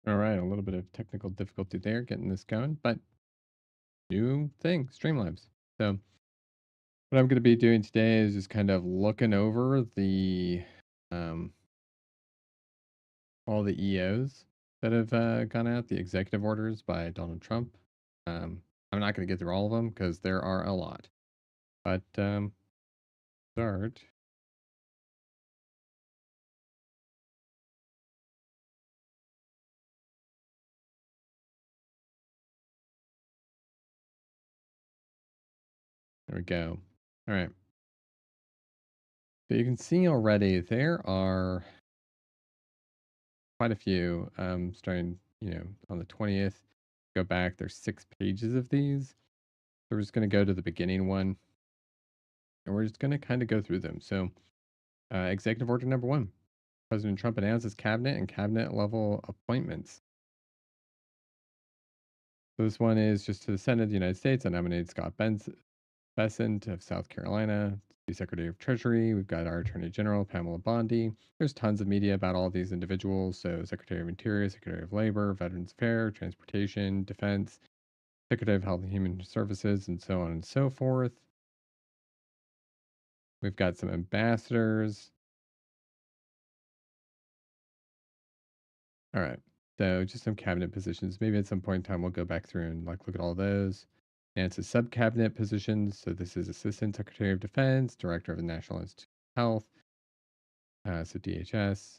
All right, a little bit of technical difficulty there getting this going, but new thing, Streamlabs. So, what I'm going to be doing today is just kind of looking over the um, all the EOs that have gone out, the executive orders by Donald Trump. Um, I'm not going to get through all of them because there are a lot, but start. There we go. All right. So you can see already there are quite a few. Starting, on the 20th. Go back. There's 6 pages of these. So we're just going to go to the beginning one, and we're just going to kind of go through them. So, Executive Order number one: President Trump announces cabinet and cabinet level appointments. So this one is just to the Senate of the United States. I nominated Scott Bessent of South Carolina to be Secretary of Treasury. We've got our Attorney General, Pamela Bondi. There's tons of media about all these individuals. So Secretary of Interior, Secretary of Labor, Veterans Affairs, Transportation, Defense, Secretary of Health and Human Services, and so on and so forth. We've got some ambassadors. All right. So just some cabinet positions. Maybe at some point in time we'll go back through and like look at all those. And it's a sub-cabinet positions. So this is Assistant Secretary of Defense, Director of the National Institute of Health, so DHS,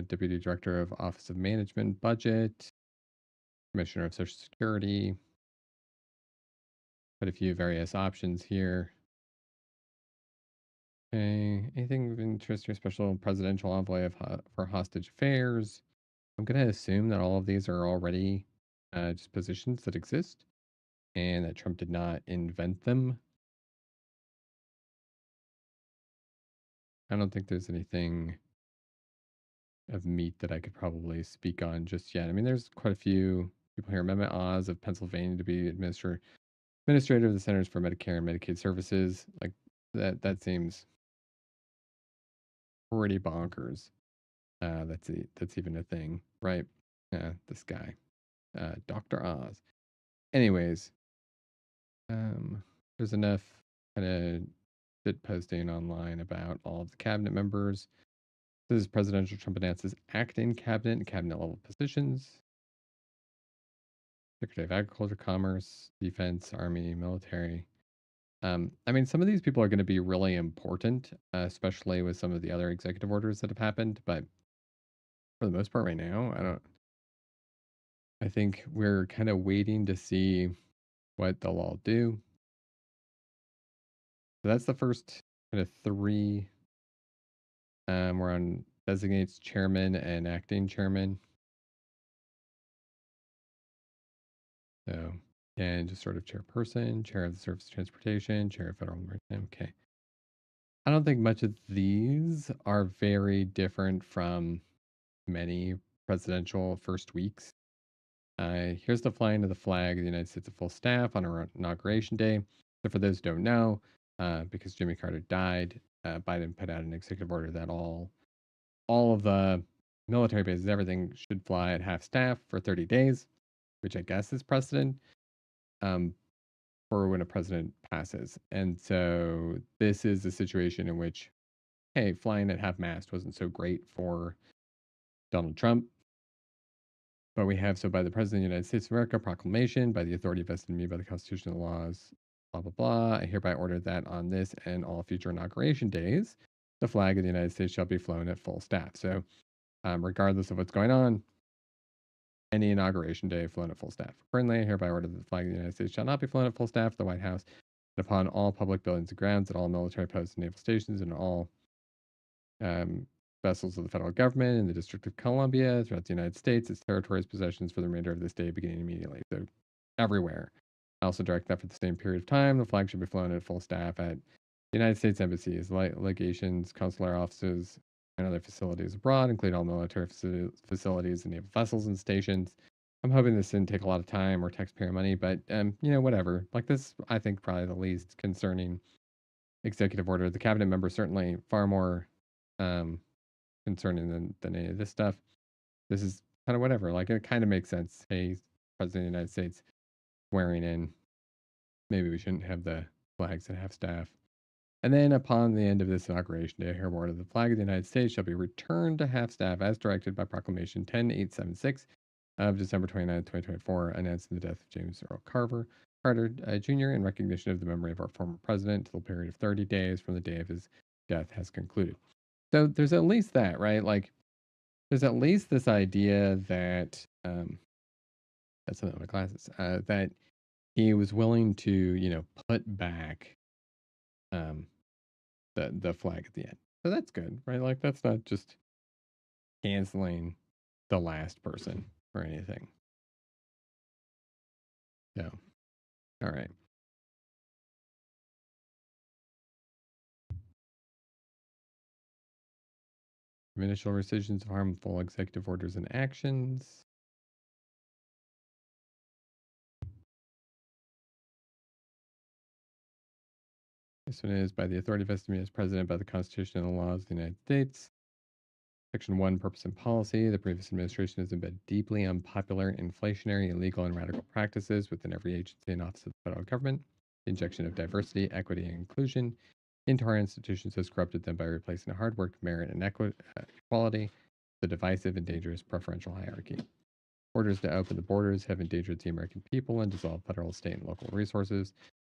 Deputy Director of Office of Management Budget, Commissioner of Social Security. Quite a few various options here. Okay. Anything of interest or special presidential envoy for hostage affairs? I'm going to assume that all of these are already just positions that exist and that Trump did not invent them. I don't think there's anything of meat that I could probably speak on just yet. I mean, there's quite a few people here. Mehmet Oz of Pennsylvania to be administrator of the Centers for Medicare and Medicaid Services. Like that seems pretty bonkers. That's even a thing, right? This guy, Dr. Oz. Anyways, there's enough kind of shit posting online about all of the cabinet members. This is Presidential Trump announces acting cabinet and cabinet level positions. Secretary of Agriculture, Commerce, Defense, Army, Military. I mean, some of these people are going to be really important, especially with some of the other executive orders that have happened. But for the most part, right now, I don't. I think we're kind of waiting to see what they'll all do. So that's the first kind of three. We're on designates chairman and acting chairman. So, and just sort of chairperson, chair of the Surface Transportation, chair of Federal Maritime. Okay. I don't think much of these are very different from many presidential first weeks. Here's the flying of the flag of the United States of full staff on our inauguration day. So, for those who don't know, because Jimmy Carter died, Biden put out an executive order that all of the military bases, everything should fly at half staff for 30 days, which I guess is precedent um, for when a president passes. And so this is a situation in which, hey, flying at half mast wasn't so great for Donald Trump. But we have, so by the President of the United States of America, proclamation by the authority vested in me by the Constitution and laws, blah, blah, blah. I hereby order that on this and all future inauguration days, the flag of the United States shall be flown at full staff. So, regardless of what's going on, any inauguration day flown at full staff. Currently, I hereby order that the flag of the United States shall not be flown at full staff at the White House, and upon all public buildings and grounds, at all military posts and naval stations, and all um, vessels of the federal government in the District of Columbia, throughout the United States, its territories, possessions for the remainder of this day, beginning immediately. So, everywhere. I also direct that for the same period of time, the flag should be flown at full staff at the United States embassies, legations, consular offices, and other facilities abroad, including all military facilities and naval vessels and stations. I'm hoping this didn't take a lot of time or taxpayer money, but whatever. Like this, I think probably the least concerning executive order. The cabinet member certainly far more um, concerning than any of this stuff. This is kind of whatever. Like it kind of makes sense. Hey, President of the United States swearing in, maybe we shouldn't have the flags at half staff. And then upon the end of this inauguration day, here order the flag of the United States shall be returned to half staff as directed by Proclamation 10876 of December 29, 2024, announcing the death of James Earl Carter Jr. in recognition of the memory of our former president until a period of 30 days from the day of his death has concluded. So there's at least that, right? Like there's at least this idea that that's some of my classes that he was willing to, put back um, the flag at the end. So that's good, right? Like that's not just canceling the last person or anything. So, all right. Initial rescissions of harmful executive orders and actions. This one is by the authority vested in me as president by the Constitution and the laws of the United States. Section 1, Purpose and Policy. The previous administration has embedded deeply unpopular, inflationary, illegal, and radical practices within every agency and office of the federal government. The injection of diversity, equity, and inclusion into our institutions has corrupted them by replacing hard work, merit, and equality with a divisive and dangerous preferential hierarchy. Orders to open the borders have endangered the American people and dissolved federal, state, and local resources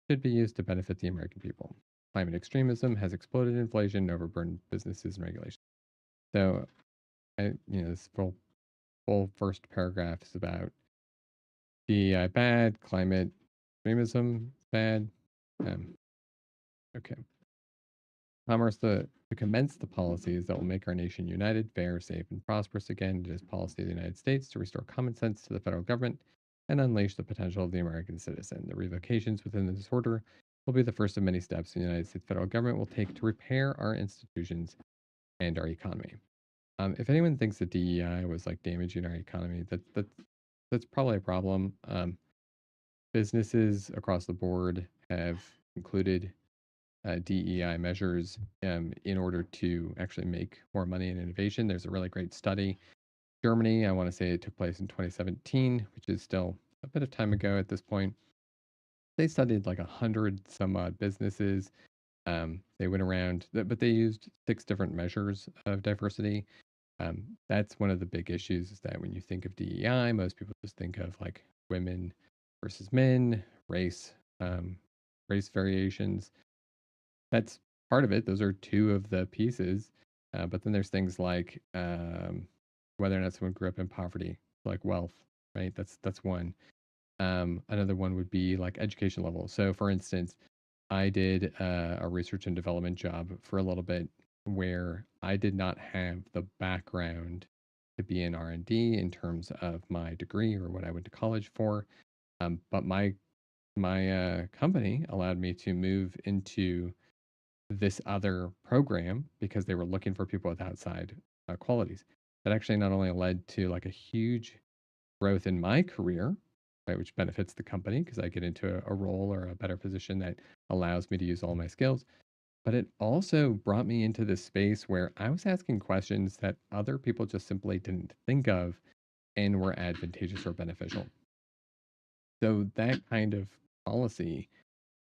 should be used to benefit the American people. Climate extremism has exploded inflation and overburdened businesses and regulations. So, this full first paragraph is about DEI bad, climate extremism bad. Okay. Commerce to commence the policies that will make our nation united, fair, safe, and prosperous again. It is policy of the United States to restore common sense to the federal government and unleash the potential of the American citizen. The revocations within the disorder will be the first of many steps the United States federal government will take to repair our institutions and our economy. If anyone thinks that DEI was like damaging our economy, that's probably a problem. Businesses across the board have included DEI measures in order to actually make more money in innovation. There's a really great study. Germany, I want to say it took place in 2017, which is still a bit of time ago at this point. They studied like 100 some odd businesses. They went around, but they used 6 different measures of diversity. That's one of the big issues is that when you think of DEI, most people just think of like women versus men, um, race variations. That's part of it. Those are 2 of the pieces. But then there's things like whether or not someone grew up in poverty, like wealth, right? That's one. Another one would be like education level. So, for instance, I did a research and development job for a little bit where I did not have the background to be in R&D in terms of my degree or what I went to college for. But my company allowed me to move into this other program because they were looking for people with outside qualities. That actually not only led to like a huge growth in my career, right, which benefits the company because I get into a role or a better position that allows me to use all my skills, but it also brought me into this space where I was asking questions that other people just simply didn't think of and were advantageous or beneficial. So that kind of policy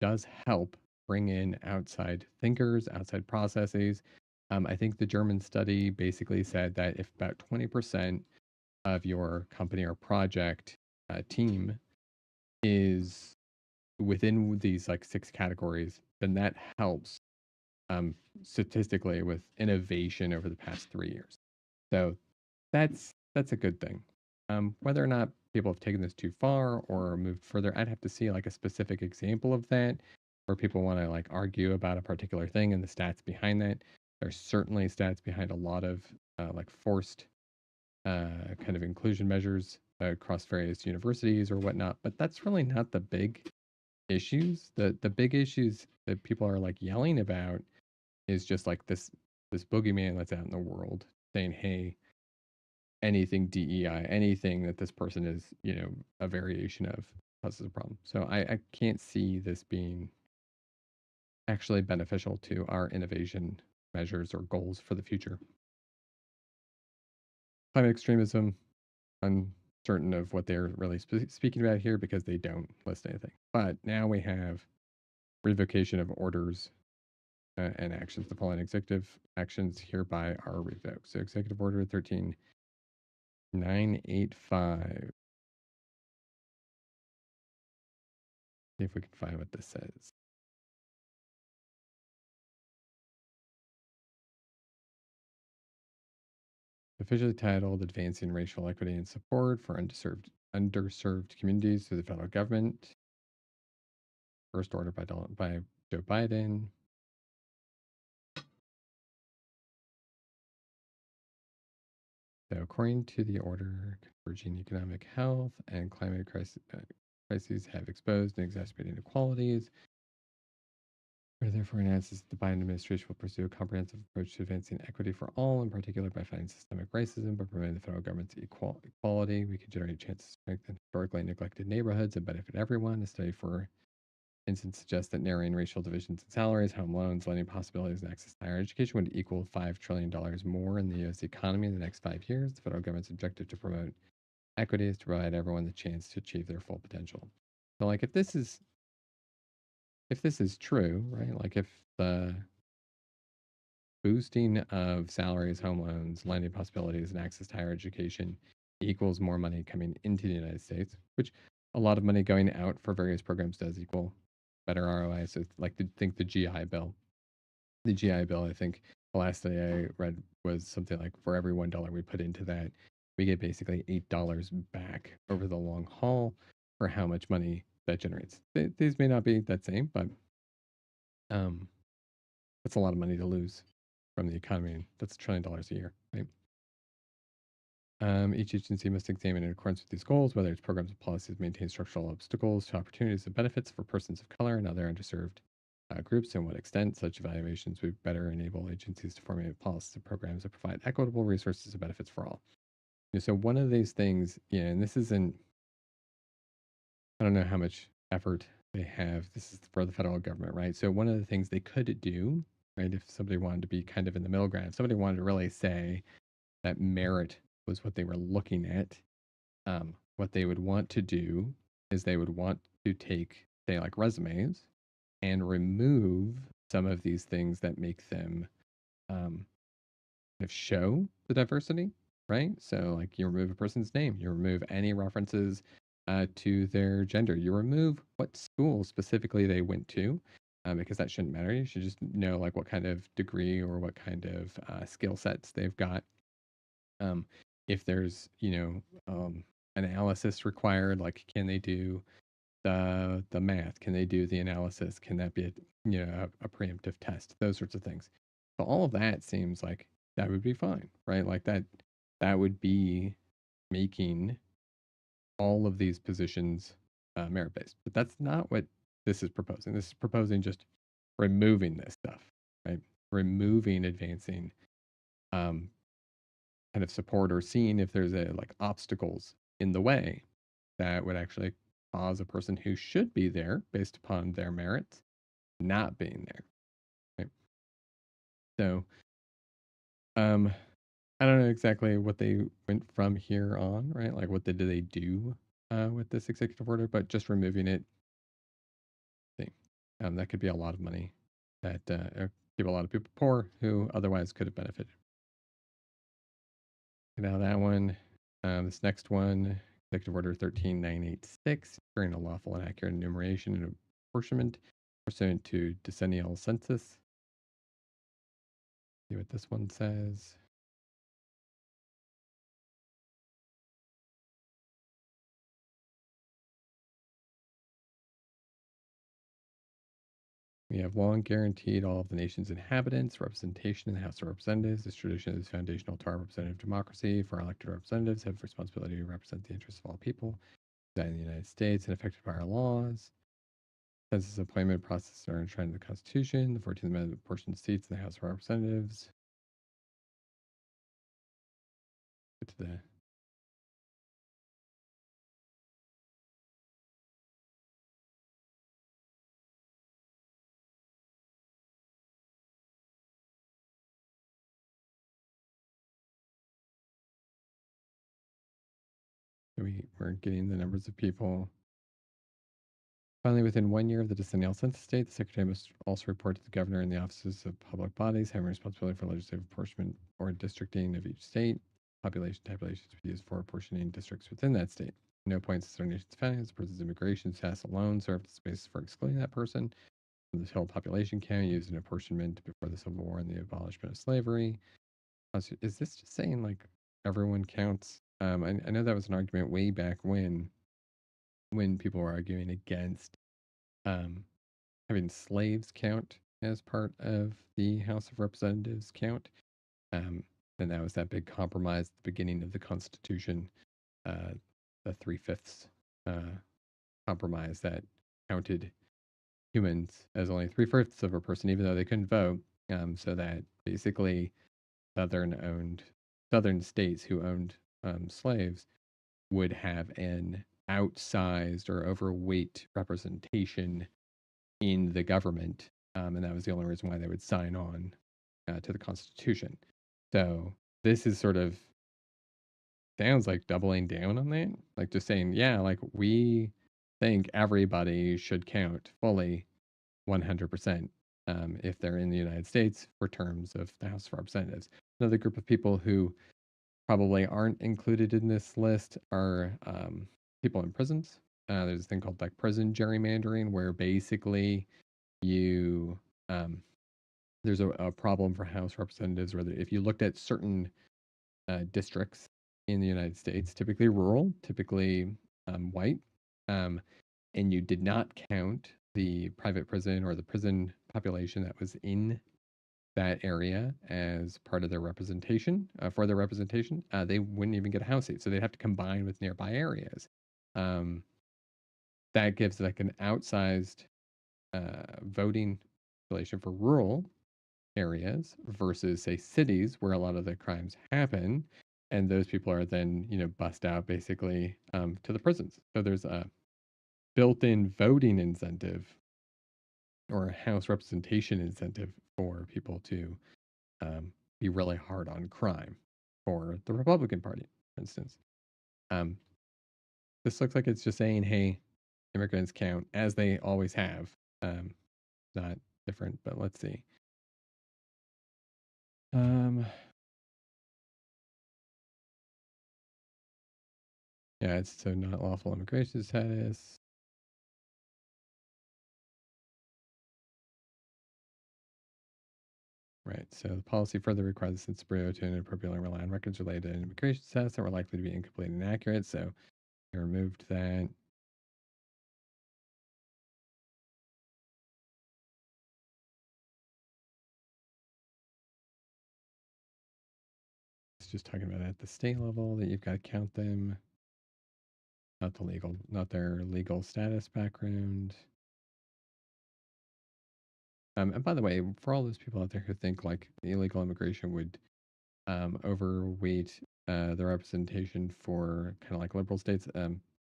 does help bring in outside thinkers, outside processes. I think the German study basically said that if about 20% of your company or project team is within these like 6 categories, then that helps um, statistically with innovation over the past 3 years. So that's a good thing. Whether or not people have taken this too far or moved further, I'd have to see like a specific example of that where people want to like argue about a particular thing and the stats behind that. There's certainly stats behind a lot of like forced kind of inclusion measures across various universities or whatnot, but that's really not the big issues. The big issues that people are like yelling about is just like this boogeyman that's out in the world saying, "Hey, anything DEI, anything that this person is, a variation of causes a problem." So I can't see this being actually beneficial to our innovation measures or goals for the future. Climate extremism. uncertain of what they're really speaking about here because they don't list anything. But now we have revocation of orders and actions. The following executive actions hereby are revoked. So Executive Order 13985. See if we can find what this says. Officially titled Advancing Racial Equity and Support for Underserved Communities through the Federal Government. First order by Joe Biden. So according to the order, converging economic health and climate crises have exposed and exacerbated inequalities. Therefore, announces that the Biden administration will pursue a comprehensive approach to advancing equity for all, in particular by fighting systemic racism, but promoting the federal government's equality. We can generate chances to strengthen historically neglected neighborhoods and benefit everyone. A study, for instance, suggests that narrowing racial divisions in salaries, home loans, lending possibilities, and access to higher education would equal $5 trillion more in the U.S. economy in the next 5 years. The federal government's objective to promote equity is to provide everyone the chance to achieve their full potential. So, like, if this is true, right? Like, if the boosting of salaries, home loans, lending possibilities, and access to higher education equals more money coming into the United States, which a lot of money going out for various programs does equal better ROI. So, like, think the GI Bill. The GI Bill, I think the last day I read was something like for every $1 we put into that, we get basically $8 back over the long haul for how much money that generates. These may not be that same, but um, that's a lot of money to lose from the economy. That's $1 trillion a year, right? Each agency must examine in accordance with these goals whether its programs and policies maintain structural obstacles to opportunities and benefits for persons of color and other underserved groups, and what extent such evaluations would better enable agencies to formulate policies and programs that provide equitable resources and benefits for all. So one of these things, yeah, and this isn't, I don't know how much effort they have. This is for the federal government, right? So one of the things they could do, right, if somebody wanted to be kind of in the middle ground, if somebody wanted to really say that merit was what they were looking at, what they would want to do is they would want to take, say, like resumes and remove some of these things that make them kind of show the diversity, right? So, like, you remove a person's name, you remove any references to their gender, you remove what school specifically they went to, because that shouldn't matter. You should just know like what kind of degree or what kind of skill sets they've got. Um, if there's analysis required, like can they do the math? Can they do the analysis? Can that be a preemptive test? Those sorts of things. So all of that seems like that would be fine, right? Like that would be making all of these positions merit based. But that's not what this is proposing. This is proposing just removing this stuff, right? Removing advancing um, kind of support or seeing if there's like obstacles in the way that would actually cause a person who should be there based upon their merits not being there. Right? So, um, I don't know exactly what they went from here on, right? Like, what did they do with this executive order? But just removing it, see, that could be a lot of money that keep a lot of people poor who otherwise could have benefited. Now that one, this next one, Executive Order 13986, ensuring a lawful and accurate enumeration and apportionment pursuant to decennial census. See what this one says. We have long guaranteed all of the nation's inhabitants representation in the House of Representatives. This tradition is foundational to our representative democracy. For our elected representatives have responsibility to represent the interests of all people in the United States and affected by our laws. Census appointment process are enshrined in the Constitution. The 14th Amendment apportions seats in the House of Representatives. Get to the we're getting the numbers of people. Finally, within 1 year of the decennial census date, the secretary must also report to the governor and the offices of public bodies having responsibility for legislative apportionment or districting of each state. Population tabulations to be used for apportioning districts within that state. No points to our nation's founding, the person's immigration status alone served as basis for excluding that person from the total population count used in apportionment before the Civil War and the abolishment of slavery. Is this just saying like everyone counts? I know that was an argument way back when people were arguing against um, having slaves count as part of the House of Representatives count. And that was that big compromise at the beginning of the Constitution, uh, the 3/5 uh, compromise that counted humans as only 3/5 of a person, even though they couldn't vote. So that basically southern southern states who owned slaves would have an outsized or overweight representation in the government, and that was the only reason why they would sign on to the Constitution. So this is sort of sounds like doubling down on that, like just saying, yeah, like we think everybody should count fully 100% if they're in the United States for terms of the House of Representatives. Another group of people who probably aren't included in this list are people in prisons. There's a thing called like prison gerrymandering, where basically you there's a problem for House representatives where if you looked at certain districts in the United States, typically rural, typically white, um, and you did not count the private prison or the prison population that was in that area as part of their representation, for their representation, they wouldn't even get a House seat. So they'd have to combine with nearby areas. Um, that gives like an outsized voting population for rural areas versus say cities where a lot of the crimes happen, and those people are then bussed out basically to the prisons. So there's a built-in voting incentive or a House representation incentive for people to be really hard on crime for the Republican Party, for instance. Um, this looks like it's just saying, hey, immigrants count as they always have. Not different, but let's see. Um, yeah, it's so not lawful immigration status. Right. So the policy further requires the Census Bureau to inappropriately rely on records related to immigration status that were likely to be incomplete and inaccurate. So they removed that. It's just talking about at the state level that you've got to count them, not their legal status background. And by the way, for all those people out there who think like illegal immigration would overweight the representation for kind of like liberal states,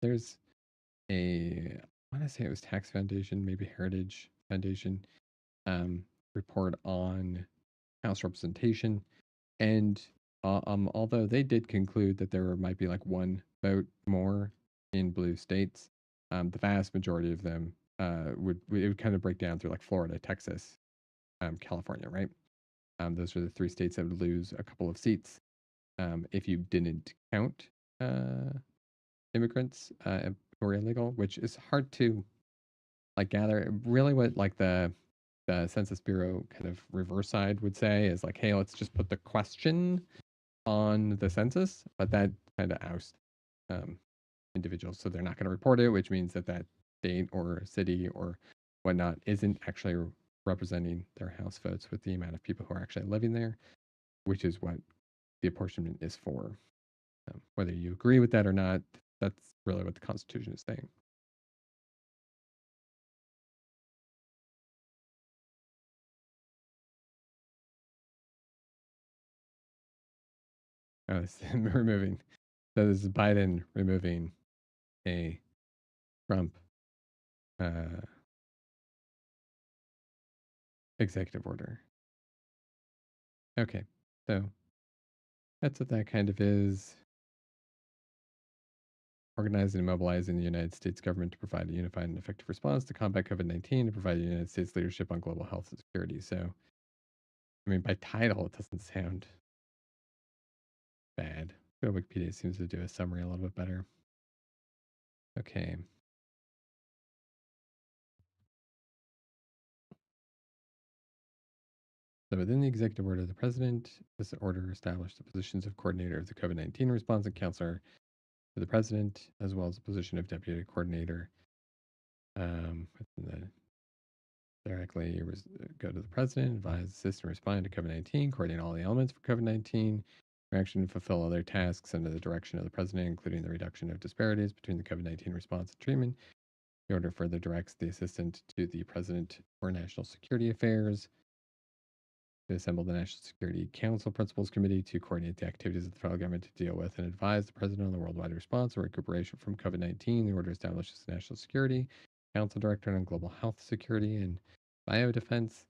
there's a, I want to say it was Tax Foundation, maybe Heritage Foundation, report on House representation. And although they did conclude that there might be like one vote more in blue states, the vast majority of them it would kind of break down through like Florida, Texas, California, right? Those are the three states that would lose a couple of seats if you didn't count immigrants who are illegal, which is hard to like gather. Really, what like the Census Bureau kind of reverse side would say is like, hey, let's just put the question on the census, but that kind of ousts um, individuals, so they're not going to report it, which means that that state or city or whatnot isn't actually representing their House votes with the amount of people who are actually living there, which is what the apportionment is for. Whether you agree with that or not, that's really what the Constitution is saying. It's removing. So this is Biden removing a Trump uh, executive order. Okay, so that's what that kind of is. organizing and mobilizing the United States government to provide a unified and effective response to combat COVID-19 and provide the United States leadership on global health and security. So, I mean, by title, it doesn't sound bad. But Wikipedia seems to do a summary a little bit better. Okay. So within the executive order of the president, this order established the positions of coordinator of the COVID-19 response and counselor to the president, as well as the position of deputy coordinator. The, directly go to the president, advise, assist, and respond to COVID-19, coordinate all the elements for COVID-19, direction and fulfill other tasks under the direction of the president, including the reduction of disparities between the COVID-19 response and treatment. The order further directs the assistant to the president for national security affairs to assemble the National Security Council Principals Committee to coordinate the activities of the federal government to deal with and advise the president on the worldwide response and recuperation from COVID 19. The order establishes the National Security Council Director on Global Health Security and Biodefense.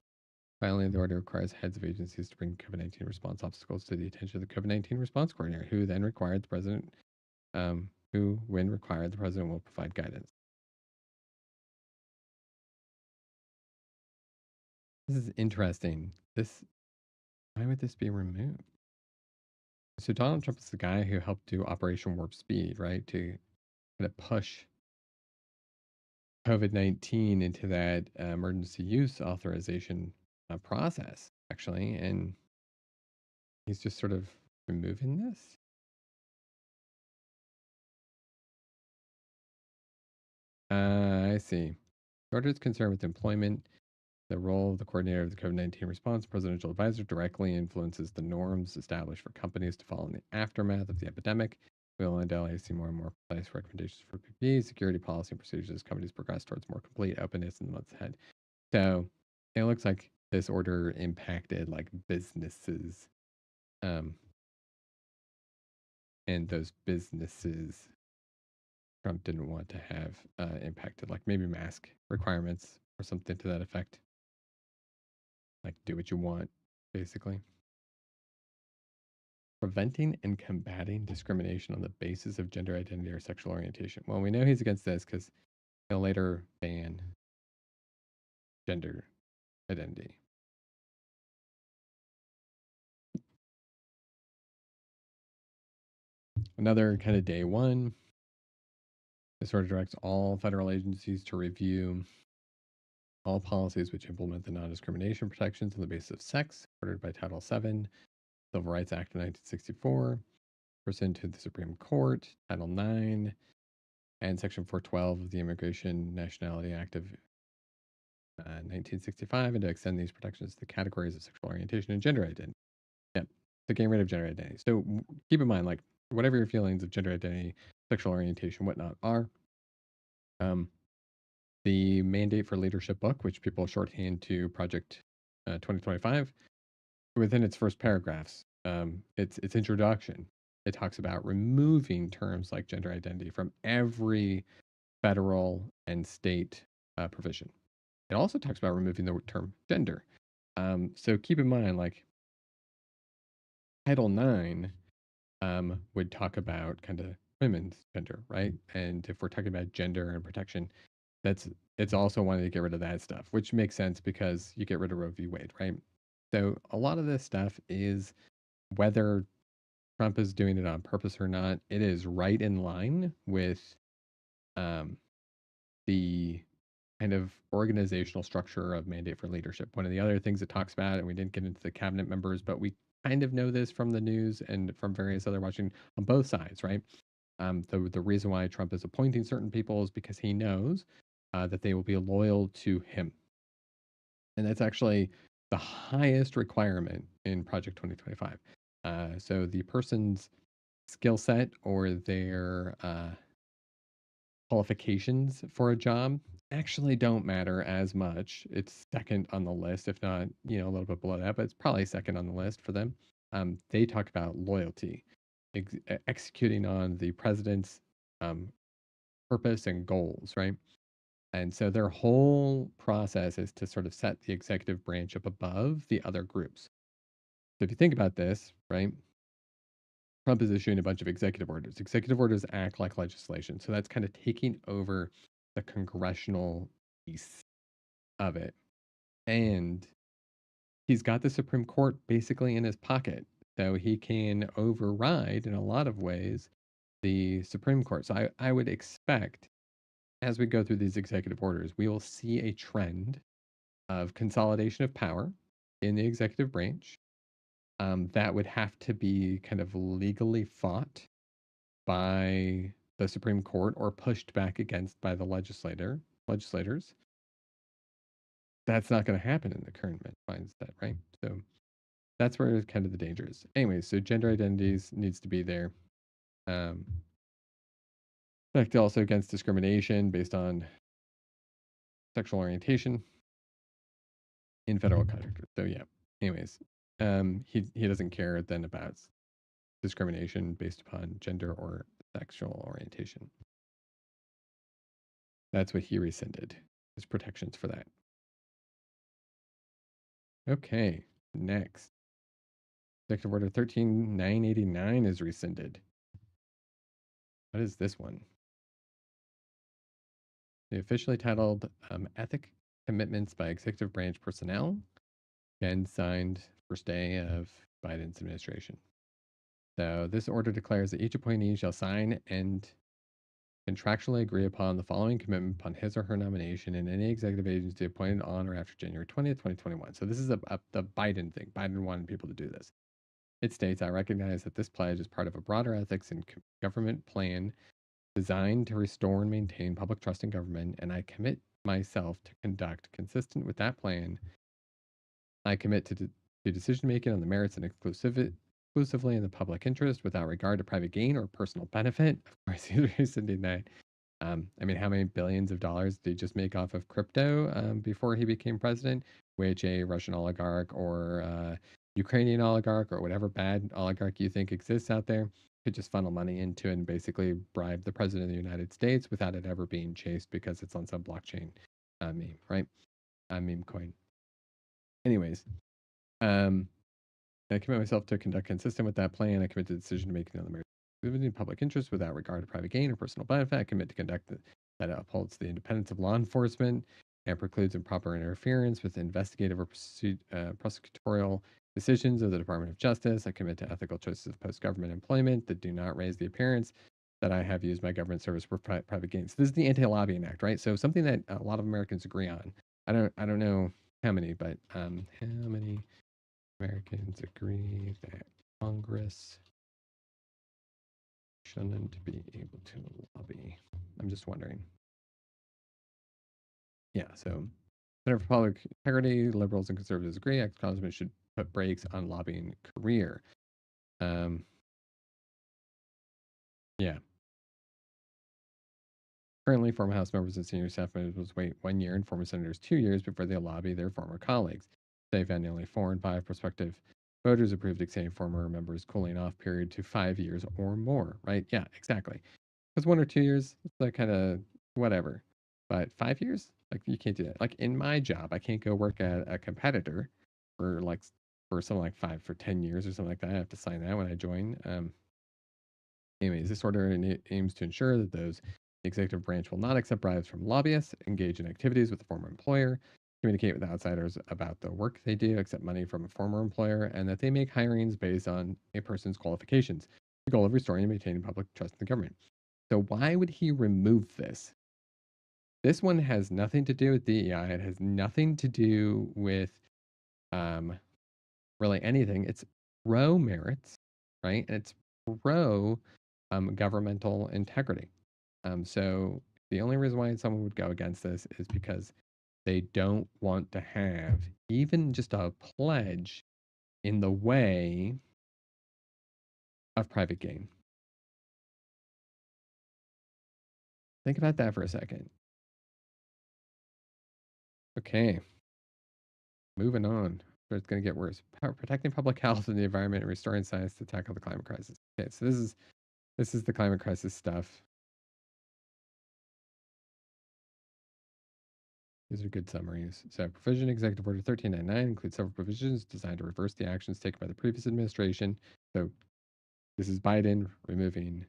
Finally, the order requires heads of agencies to bring COVID 19 response obstacles to the attention of the COVID 19 response coordinator, who then required the president, who, when required, the president will provide guidance. This is interesting. Why would this be removed? So Donald Trump is the guy who helped do Operation Warp Speed, right? To kind of push COVID-19 into that emergency use authorization process, actually. And he's just sort of removing this. I see. The order is concerned with employment. The role of the coordinator of the COVID-19 response presidential advisor directly influences the norms established for companies to follow in the aftermath of the epidemic. We will undoubtedly see more and more precise recommendations for PPE, security policy, and procedures as companies progress towards more complete openness in the months ahead. So it looks like this order impacted like businesses, um, and those businesses Trump didn't want to have impacted, like maybe mask requirements or something to that effect. Like do what you want, basically. Preventing and combating discrimination on the basis of gender identity or sexual orientation. Well, we know he's against this because he'll later ban gender identity. Another kind of day one. This order directs all federal agencies to review all policies which implement the non-discrimination protections on the basis of sex, ordered by Title VII, Civil Rights Act of 1964, pursuant to the Supreme Court, Title IX, and Section 412 of the Immigration Nationality Act of 1965, and to extend these protections to the categories of sexual orientation and gender identity. Yeah, so getting rid of gender identity. So keep in mind, like, whatever your feelings of gender identity, sexual orientation, whatnot are, the Mandate for Leadership book, which people shorthand to Project 2025, within its first paragraphs, its introduction, it talks about removing terms like gender identity from every federal and state provision. It also talks about removing the term gender. So keep in mind, like Title IX would talk about kind of women's gender, right? And if we're talking about gender and protection, it's also wanting to get rid of that stuff, which makes sense because you get rid of Roe v. Wade, right? So a lot of this stuff is whether Trump is doing it on purpose or not, it is right in line with the kind of organizational structure of Mandate for Leadership. One of the other things it talks about, and we didn't get into the cabinet members, but we kind of know this from the news and from various other watching on both sides, right? The reason why Trump is appointing certain people is because he knows that they will be loyal to him. And that's actually the highest requirement in Project 2025. So the person's skill set or their qualifications for a job actually don't matter as much. It's second on the list, if not, a little bit below that, but it's probably second on the list for them. They talk about loyalty, executing on the president's purpose and goals, right? And so their whole process is to sort of set the executive branch up above the other groups. So if you think about this, right? Trump is issuing a bunch of executive orders. Executive orders act like legislation. So that's kind of taking over the congressional piece of it. And he's got the Supreme Court basically in his pocket. So he can override, in a lot of ways, the Supreme Court. So I would expect, as we go through these executive orders, we will see a trend of consolidation of power in the executive branch. That would have to be kind of legally fought by the Supreme Court or pushed back against by the legislators. That's not going to happen in the current mindset, right? So that's where kind of the danger is. Anyways, so gender identities needs to be there. Fact also against discrimination based on sexual orientation in federal contractors. So yeah. Anyways, he doesn't care then about discrimination based upon gender or sexual orientation. That's what he rescinded. His protections for that. Okay, next. Executive Order 13989 is rescinded. What is this one? The officially titled Ethic Commitments by Executive Branch Personnel, again signed first day of Biden's administration. So this order declares that each appointee shall sign and contractually agree upon the following commitment upon his or her nomination in any executive agency appointed on or after January 20th, 2021. So this is the Biden thing. Biden wanted people to do this. It states, I recognize that this pledge is part of a broader ethics and government plan designed to restore and maintain public trust in government, and I commit myself to conduct consistent with that plan. I commit to decision making on the merits and exclusively in the public interest without regard to private gain or personal benefit. Of course, he's rescinding that. I mean, how many billions of dollars did he just make off of crypto before he became president, which a Russian oligarch or Ukrainian oligarch or whatever bad oligarch you think exists out there could just funnel money into and basically bribe the president of the United States without it ever being chased because it's on some blockchain meme, right? Meme coin. Anyways, I commit myself to conduct consistent with that plan. I commit to decision making on the merits in public interest without regard to private gain or personal benefit. I commit to conduct that upholds the independence of law enforcement and precludes improper interference with investigative or prosecutorial decisions of the Department of Justice. I commit to ethical choices of post-government employment that do not raise the appearance that I have used my government service for private gain. So this is the Anti-Lobbying Act, right? So something that a lot of Americans agree on. I don't know how many, but how many Americans agree that Congress shouldn't be able to lobby? I'm just wondering. Yeah, so Center for Public Integrity, liberals and conservatives agree. Congressmen should put brakes on lobbying career. Yeah. Currently, former House members and senior staff members wait 1 year and former senators 2 years before they lobby their former colleagues. They found only 4 and 5 prospective voters approved extending former members' cooling off period to 5 years or more, right? Yeah, exactly. Because 1 or 2 years, it's like kind of whatever. But 5 years, like you can't do that. Like in my job, I can't go work at a competitor for like for something like 5 for 10 years or something like that. I have to sign that when I join. Anyways, this order aims to ensure that the executive branch will not accept bribes from lobbyists, engage in activities with the former employer, communicate with outsiders about the work they do, accept money from a former employer, and that they make hirings based on a person's qualifications. The goal of restoring and maintaining public trust in the government. So why would he remove this? This one has nothing to do with DEI. It has nothing to do with um, really anything. It's pro merits, right? And it's pro governmental integrity. So the only reason why someone would go against this is because they don't want to have even just a pledge in the way of private gain. Think about that for a second. Okay, moving on. But it's going to get worse. Protecting public health and the environment and restoring science to tackle the climate crisis. Okay, so this is the climate crisis stuff. These are good summaries. So, provision Executive Order 1399 includes several provisions designed to reverse the actions taken by the previous administration. So, This is Biden removing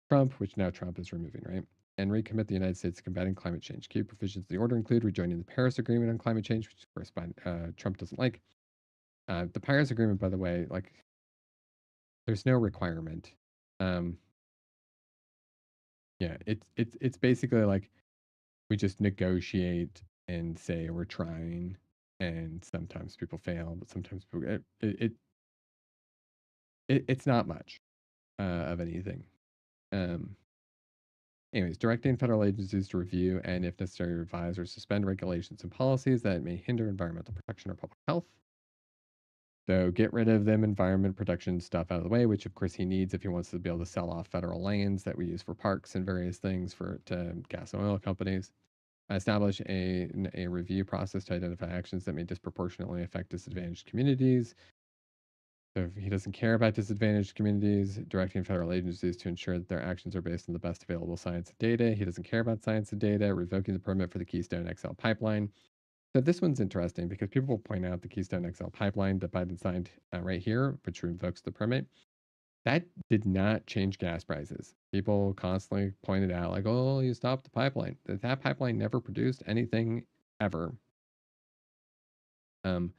Trump, which now Trump is removing, right? And recommit the United States to combating climate change. Key provisions of the order include rejoining the Paris Agreement on climate change, which of course Trump doesn't like. The Paris Agreement, by the way, like there's no requirement. Um, yeah, it's basically like we just negotiate and say we're trying, and sometimes people fail, but sometimes people, it's not much of anything. Um, Anyways, directing federal agencies to review and, if necessary, revise or suspend regulations and policies that may hinder environmental protection or public health. So get rid of them environment protection stuff out of the way, which of course he needs if he wants to be able to sell off federal lands that we use for parks and various things for to gas and oil companies. Establish a review process to identify actions that may disproportionately affect disadvantaged communities. So if he doesn't care about disadvantaged communities, directing federal agencies to ensure that their actions are based on the best available science and data. He doesn't care about science and data, revoking the permit for the Keystone XL pipeline. So this one's interesting because people will point out the Keystone XL pipeline that Biden signed right here, which revokes the permit. That did not change gas prices. People constantly pointed out, like, oh, you stopped the pipeline. That pipeline never produced anything ever. Um,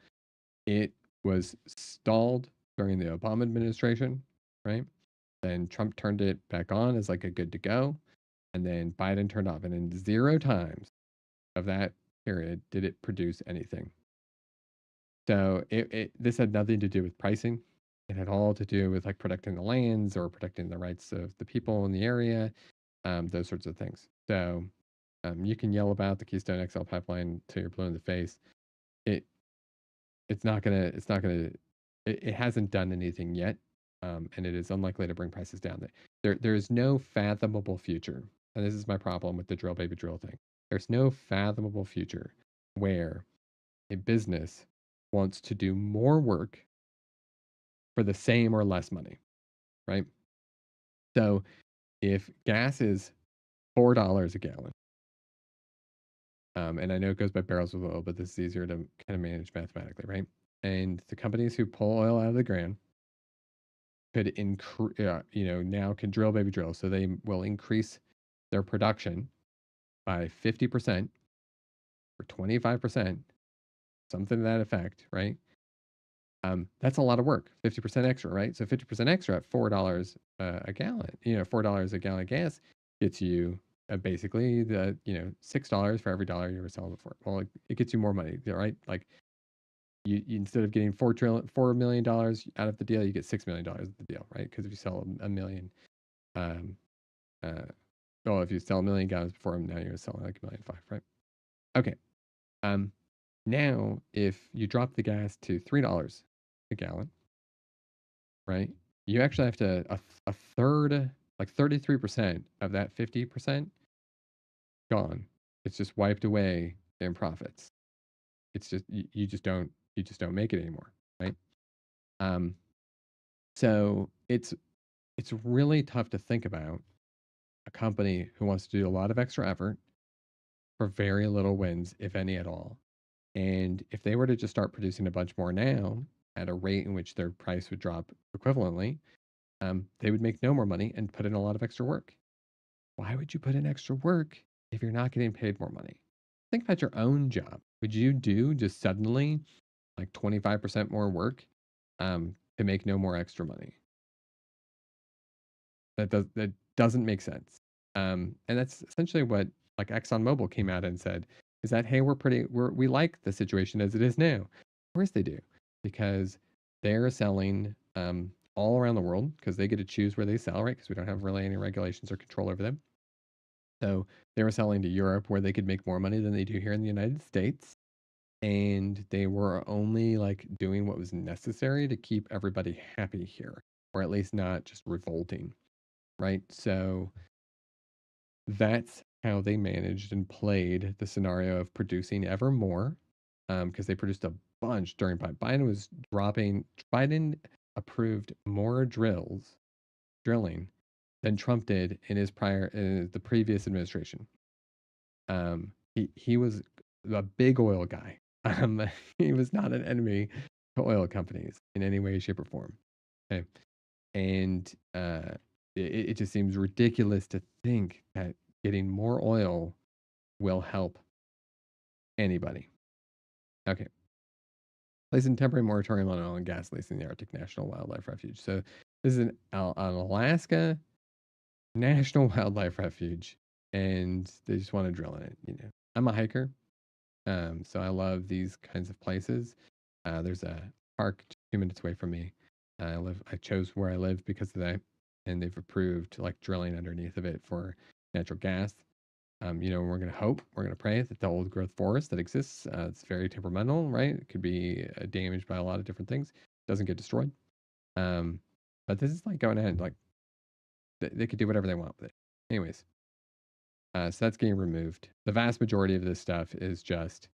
it was stalled during the Obama administration, right? Then Trump turned it back on as like a good to go. And then Biden turned off. And in 0 times of that period did it produce anything. So this had nothing to do with pricing. It had all to do with like protecting the lands or protecting the rights of the people in the area, those sorts of things. So you can yell about the Keystone XL pipeline till you're blue in the face. It it hasn't done anything yet, and it is unlikely to bring prices down. There is no fathomable future, and this is my problem with the drill baby drill thing. There's no fathomable future where a business wants to do more work for the same or less money, right? So if gas is $4 a gallon, and I know it goes by barrels of oil, but this is easier to kind of manage mathematically, right? And the companies who pull oil out of the ground could increase, now can drill baby drill. So they will increase their production by 50% or 25%, something to that effect, right? That's a lot of work, 50% extra, right? So 50% extra at $4 a gallon, $4 a gallon of gas gets you basically $6 for every dollar you were selling before. Well, it gets you more money, right? Like you instead of getting $4 million out of the deal, you get $6 million of the deal, right? Because if you sell a million, um, uh, well, if you sell a million gallons before them, now you're selling like 1.5 million, right? Okay. Um, Now if you drop the gas to $3 a gallon, right? You actually have to a third, like 33% of that 50% gone. It's just wiped away in profits. It's just you just don't make it anymore, right? Um, so it's really tough to think about a company who wants to do a lot of extra effort for very little wins, if any at all. And if they were to just start producing a bunch more now at a rate in which their price would drop equivalently, they would make no more money and put in a lot of extra work. Why would you put in extra work if you're not getting paid more money? Think about your own job. Would you do just suddenly like 25% more work to make no more extra money? That doesn't make sense. And that's essentially what like ExxonMobil came out and said is that hey, we like the situation as it is now. Of course they do, because they're selling all around the world because they get to choose where they sell, right? Because we don't have really any regulations or control over them. So they were selling to Europe where they could make more money than they do here in the United States. And they were only like doing what was necessary to keep everybody happy here, or at least not just revolting, right? So that's how they managed and played the scenario of producing ever more, because they produced a bunch during Biden was dropping. Biden approved more drilling than Trump did in the previous administration. He was a big oil guy. Um, he was not an enemy to oil companies in any way, shape, or form. Okay. And it just seems ridiculous to think that getting more oil will help anybody. Okay. Placing temporary moratorium on oil and gas leasing the Arctic National Wildlife Refuge. So this is an Alaska National Wildlife Refuge, and they just want to drill in it. I'm a hiker, so I love these kinds of places. There's a park 2 minutes away from me. I chose where I live because of that, and they've approved like drilling underneath of it for natural gas. We're going to hope, we're going to pray that the old growth forest that exists, it's very temperamental, right? It could be damaged by a lot of different things. Doesn't get destroyed. Um, but this is like going ahead, like they could do whatever they want with it. Anyways, so that's getting removed. The vast majority of this stuff is just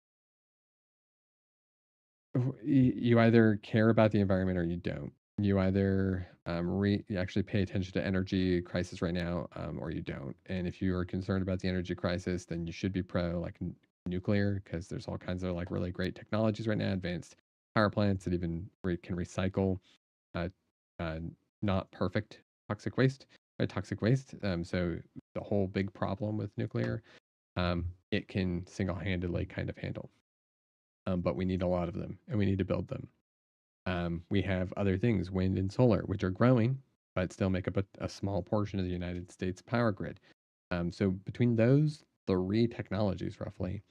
you either care about the environment or you don't. You either you actually pay attention to energy crisis right now, or you don't. And if you are concerned about the energy crisis, then you should be pro like nuclear, because there's all kinds of like really great technologies right now, advanced power plants that even can recycle uh, uh, not perfect toxic waste, right? Toxic waste. So the whole big problem with nuclear, it can single-handedly kind of handle. But we need a lot of them, and we need to build them. We have other things, wind and solar, which are growing, but still make up a small portion of the United States power grid. So between those three technologies, roughly,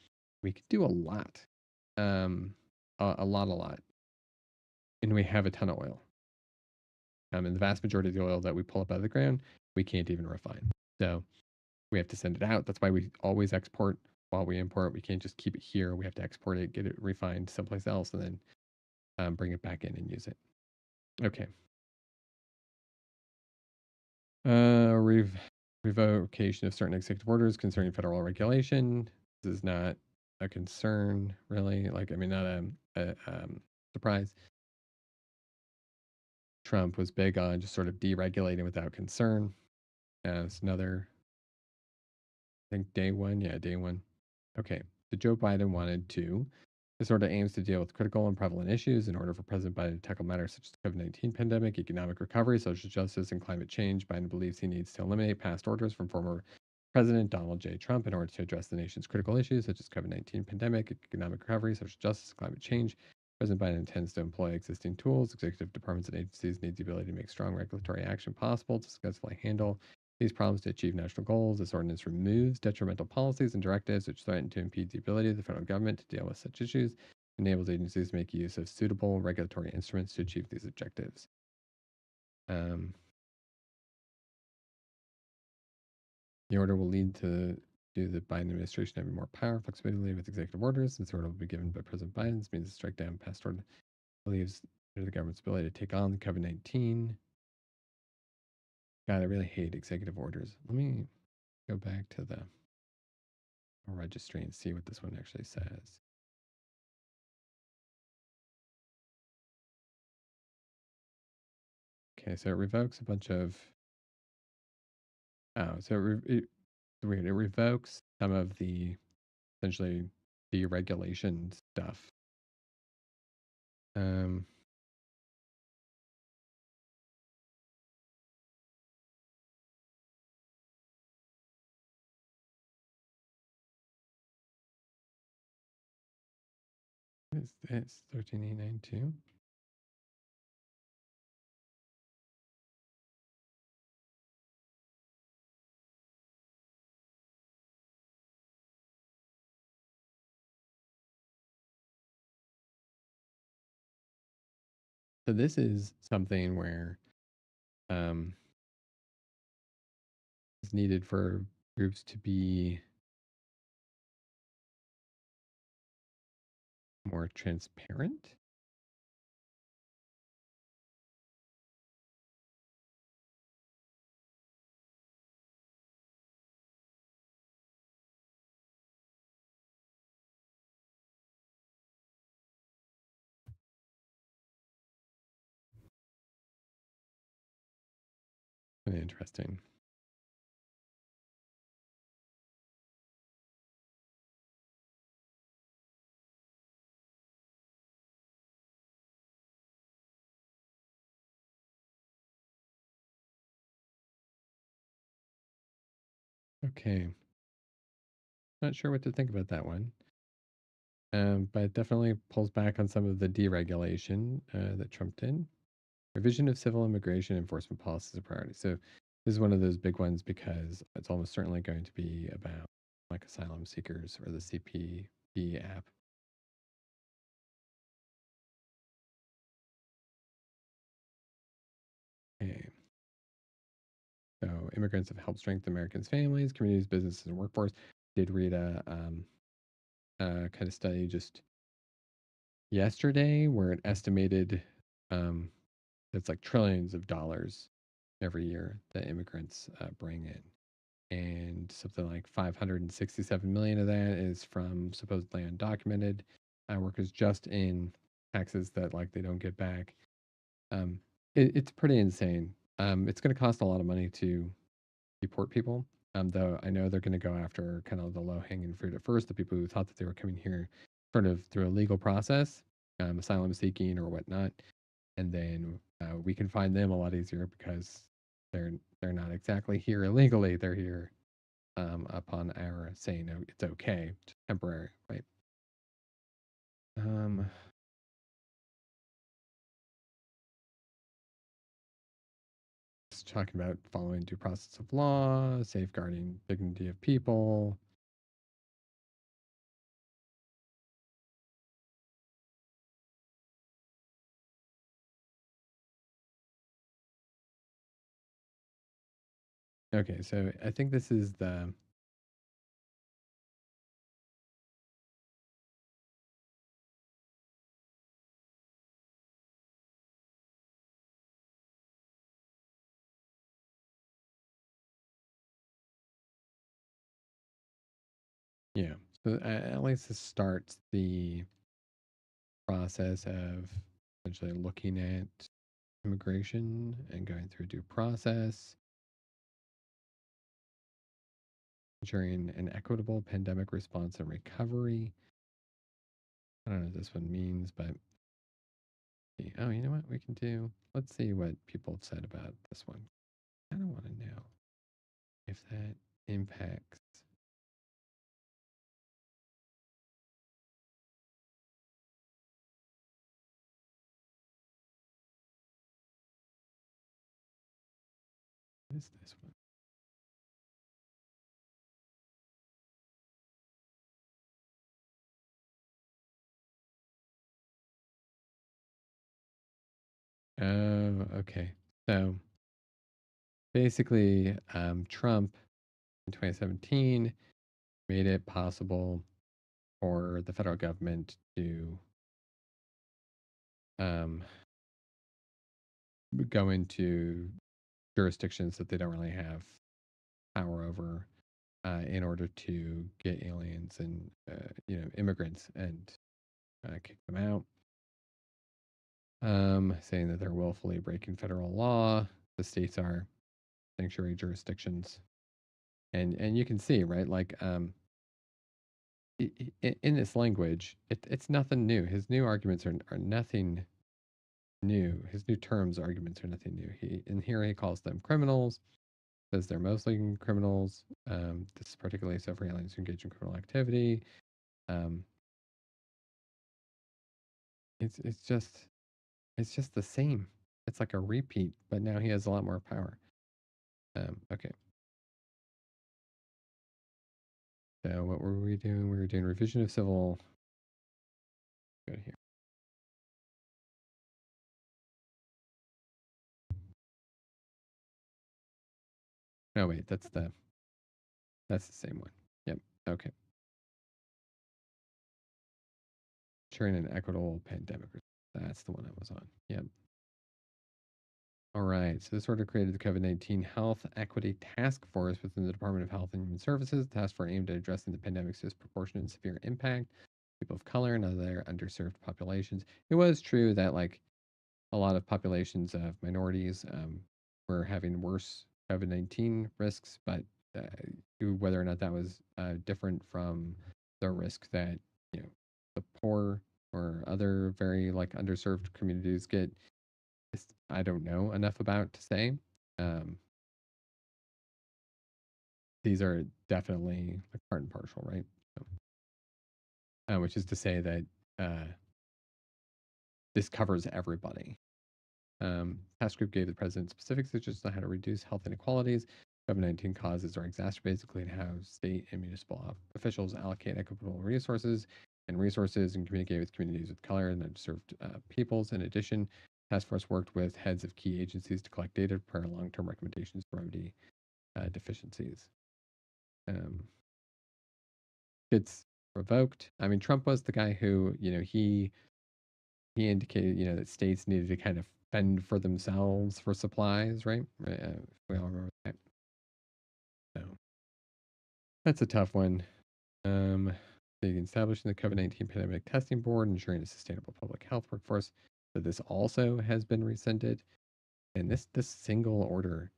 we could do a lot, a lot, and we have a ton of oil. And the vast majority of the oil that we pull up out of the ground, we can't even refine. So we have to send it out. That's why we always export while we import. We can't just keep it here. We have to export it, get it refined someplace else, and then bring it back in and use it. Okay. Revocation of certain executive orders concerning federal regulation. This is not a concern, really. Like, I mean, not a surprise. Trump was big on just sort of deregulating without concern. As another, I think day one. Yeah, day one. Okay. So Joe Biden wanted to. This order aims to deal with critical and prevalent issues in order for President Biden to tackle matters such as the COVID-19 pandemic, economic recovery, social justice, and climate change. Biden believes he needs to eliminate past orders from former President Donald J. Trump in order to address the nation's critical issues such as COVID-19 pandemic, economic recovery, social justice, climate change. President Biden intends to employ existing tools. Executive departments and agencies need the ability to make strong regulatory action possible to successfully handle these problems to achieve national goals. This ordinance removes detrimental policies and directives which threaten to impede the ability of the federal government to deal with such issues, enables agencies to make use of suitable regulatory instruments to achieve these objectives. The order will lead to the Biden administration having more power and flexibility with executive orders. This order will be given by President Biden. This means to strike down past order believes the government's ability to take on the COVID-19. God, I really hate executive orders. Let me go back to the registry and see what this one actually says. Okay, so it revokes a bunch of. Oh, so weird. It revokes some of the essentially deregulation stuff. Um, what is this? 13892. So this is something where um, it's needed for groups to be more transparent. Interesting. Okay. Not sure what to think about that one. But it definitely pulls back on some of the deregulation that Trump did. Revision of civil immigration enforcement policy is a priority. So this is one of those big ones because it's almost certainly going to be about like asylum seekers or the CPP app. Okay. So immigrants have helped strengthen Americans' families, communities, businesses, and workforce. Did read a kind of study just yesterday where it estimated um, it's like trillions of dollars every year that immigrants bring in. And something like 567 million of that is from supposedly undocumented workers just in taxes that like they don't get back. Um, it's pretty insane. It's going to cost a lot of money to deport people. Though I know they're going to go after kind of the low hanging fruit at first, the people who thought that they were coming here sort of through a legal process, asylum seeking or whatnot, and then we can find them a lot easier because they're not exactly here illegally. They're here upon our saying no, it's okay, it's temporary, right? Um, just talking about following due process of law, safeguarding dignity of people. Okay, so I think this is the yeah. So at least this starts the process of essentially looking at immigration and going through due process, ensuring an equitable pandemic response and recovery. I don't know what this one means, but oh, you know what we can do? Let's see what people have said about this one. I don't want to know if that impacts. What is this one? Oh, okay. So basically, Trump in 2017 made it possible for the federal government to um, go into jurisdictions that they don't really have power over in order to get aliens and immigrants and kick them out. Saying that they're willfully breaking federal law. The states are sanctuary jurisdictions, and you can see right like in this language, it's nothing new. His new arguments are nothing new. His new terms arguments are nothing new. He in here he calls them criminals. Says they're mostly criminals. This is particularly so for aliens who engage in criminal activity. Um, it's it's just the same. It's like a repeat, but now he has a lot more power. Okay. So what were we doing? We were doing revision of civil. Go here. No, wait, that's the same one. Yep. Okay. Ensuring an equitable pandemic. That's the one I was on. Yep. All right. So this order created the COVID-19 Health Equity Task Force within the Department of Health and Human Services. The task force aimed at addressing the pandemic's disproportionate and severe impact people of color and other underserved populations. It was true that like a lot of populations of minorities were having worse COVID-19 risks, but whether or not that was different from the risk that you know the poor or other very like underserved communities get, I don't know enough about to say. Um, these are definitely like part and partial, right? So, which is to say that uh, this covers everybody. Task group gave the president specific suggestions on how to reduce health inequalities. COVID-19 causes or exacerbates, including how state and municipal officials allocate equitable resources and communicate with communities of color and underserved peoples. In addition, task force worked with heads of key agencies to collect data to prepare long-term recommendations to remedy deficiencies. Gets revoked. I mean, Trump was the guy who, he indicated, that states needed to kind of fend for themselves for supplies, right? Right, we all remember that. So that's a tough one. Um, establishing the COVID-19 pandemic testing board, ensuring a sustainable public health workforce. So this also has been rescinded, and this single order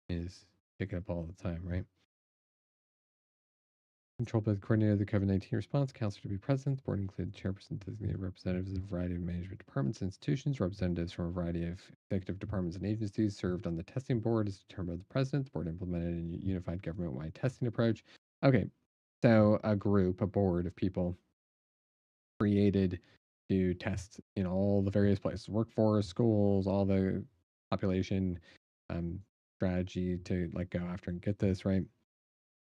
is picking up all the time, right? Controlled by the coordinator of the COVID-19 response, counselor to be present. The board included chairperson, designated representatives of a variety of management departments and institutions. Representatives from a variety of executive departments and agencies served on the testing board as determined by the president. The board implemented a unified government-wide testing approach. Okay, so a board of people created to test in all the various places, workforce, schools, all the population strategy to like go after and get this right,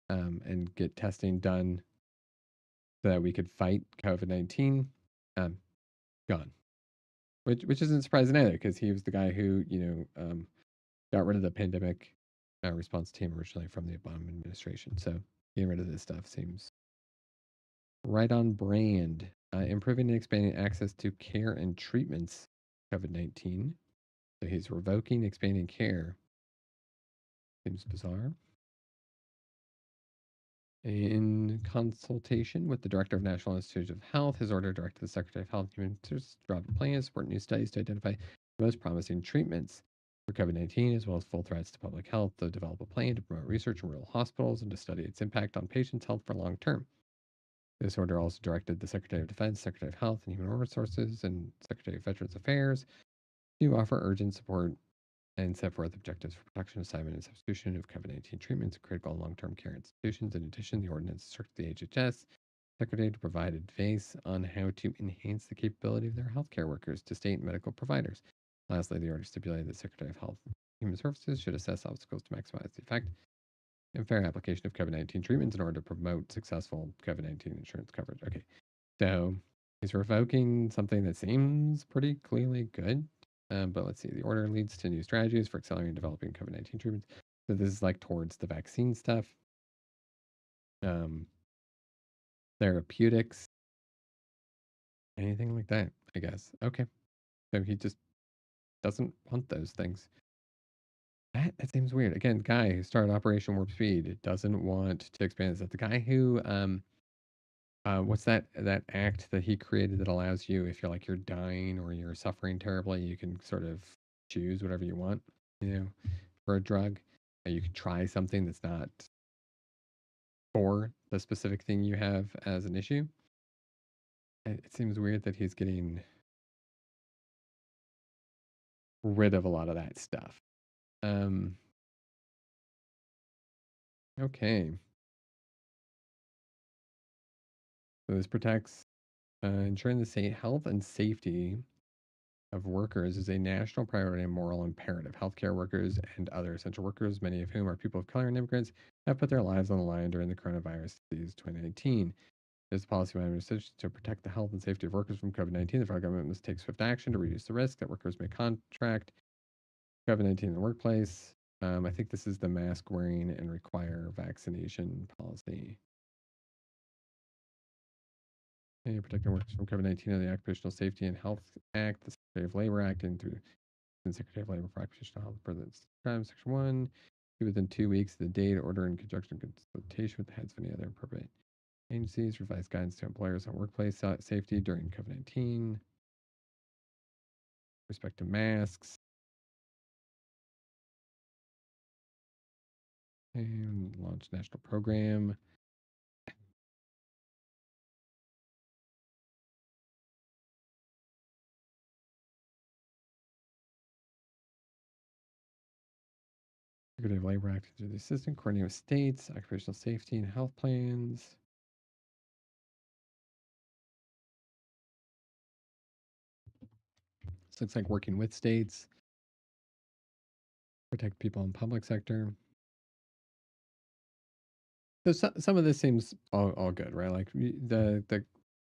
and get testing done so that we could fight COVID-19. Um, gone, which isn't surprising either because he was the guy who got rid of the pandemic response team originally from the Obama administration. So getting rid of this stuff seems right on brand. Improving and expanding access to care and treatments, COVID-19. So he's revoking expanding care. Seems bizarre. In consultation with the Director of National Institutes of Health, his order directed the Secretary of Health and Human Services to develop a plan to support new studies to identify the most promising treatments for COVID-19, as well as full threats to public health, to develop a plan to promote research in rural hospitals and to study its impact on patients' health for long term. This order also directed the Secretary of Defense, Secretary of Health and Human Resources, and Secretary of Veterans Affairs to offer urgent support and set forth objectives for production, assignment, and substitution of COVID-19 treatments in critical and long-term care institutions. In addition, the ordinance instructed the HHS Secretary to provide advice on how to enhance the capability of their healthcare workers to state medical providers. Lastly, the order stipulated that Secretary of Health and Human Services should assess obstacles to maximize the effect and fair application of COVID-19 treatments in order to promote successful COVID-19 insurance coverage. Okay, so he's revoking something that seems pretty clearly good. But let's see. The order leads to new strategies for accelerating developing COVID-19 treatments. So this is like towards the vaccine stuff, um, therapeutics, anything like that, I guess. Okay. So he just doesn't want those things. That seems weird. Again, guy who started Operation Warp Speed doesn't want to expand this. The guy who what's that act that he created that allows you, if you're like you're dying or you're suffering terribly, you can sort of choose whatever you want, for a drug. You can try something that's not for the specific thing you have as an issue. It seems weird that he's getting rid of a lot of that stuff. Um, okay. So this protects ensuring the health and safety of workers is a national priority and moral imperative. Healthcare workers and other essential workers, many of whom are people of color and immigrants, have put their lives on the line during the coronavirus disease 2019. It is the policy of administration to protect the health and safety of workers from COVID-19. The federal government must take swift action to reduce the risk that workers may contract COVID-19 in the workplace. I think this is the mask wearing and require vaccination policy. Protecting workers from COVID-19 under the Occupational Safety and Health Act, the Secretary of Labor Act, and through the Secretary of Labor for Occupational Health per the Section 1, within 2 weeks of the date, order in conjunction consultation with the heads of any other appropriate agencies, revise guidance to employers on workplace safety during COVID-19, respect to masks, and launch national program. Secretary of Labor acting through the assistant, coordinating with states, occupational safety and health plans. So it's like working with states, protect people in public sector. So some of this seems all good, right? Like the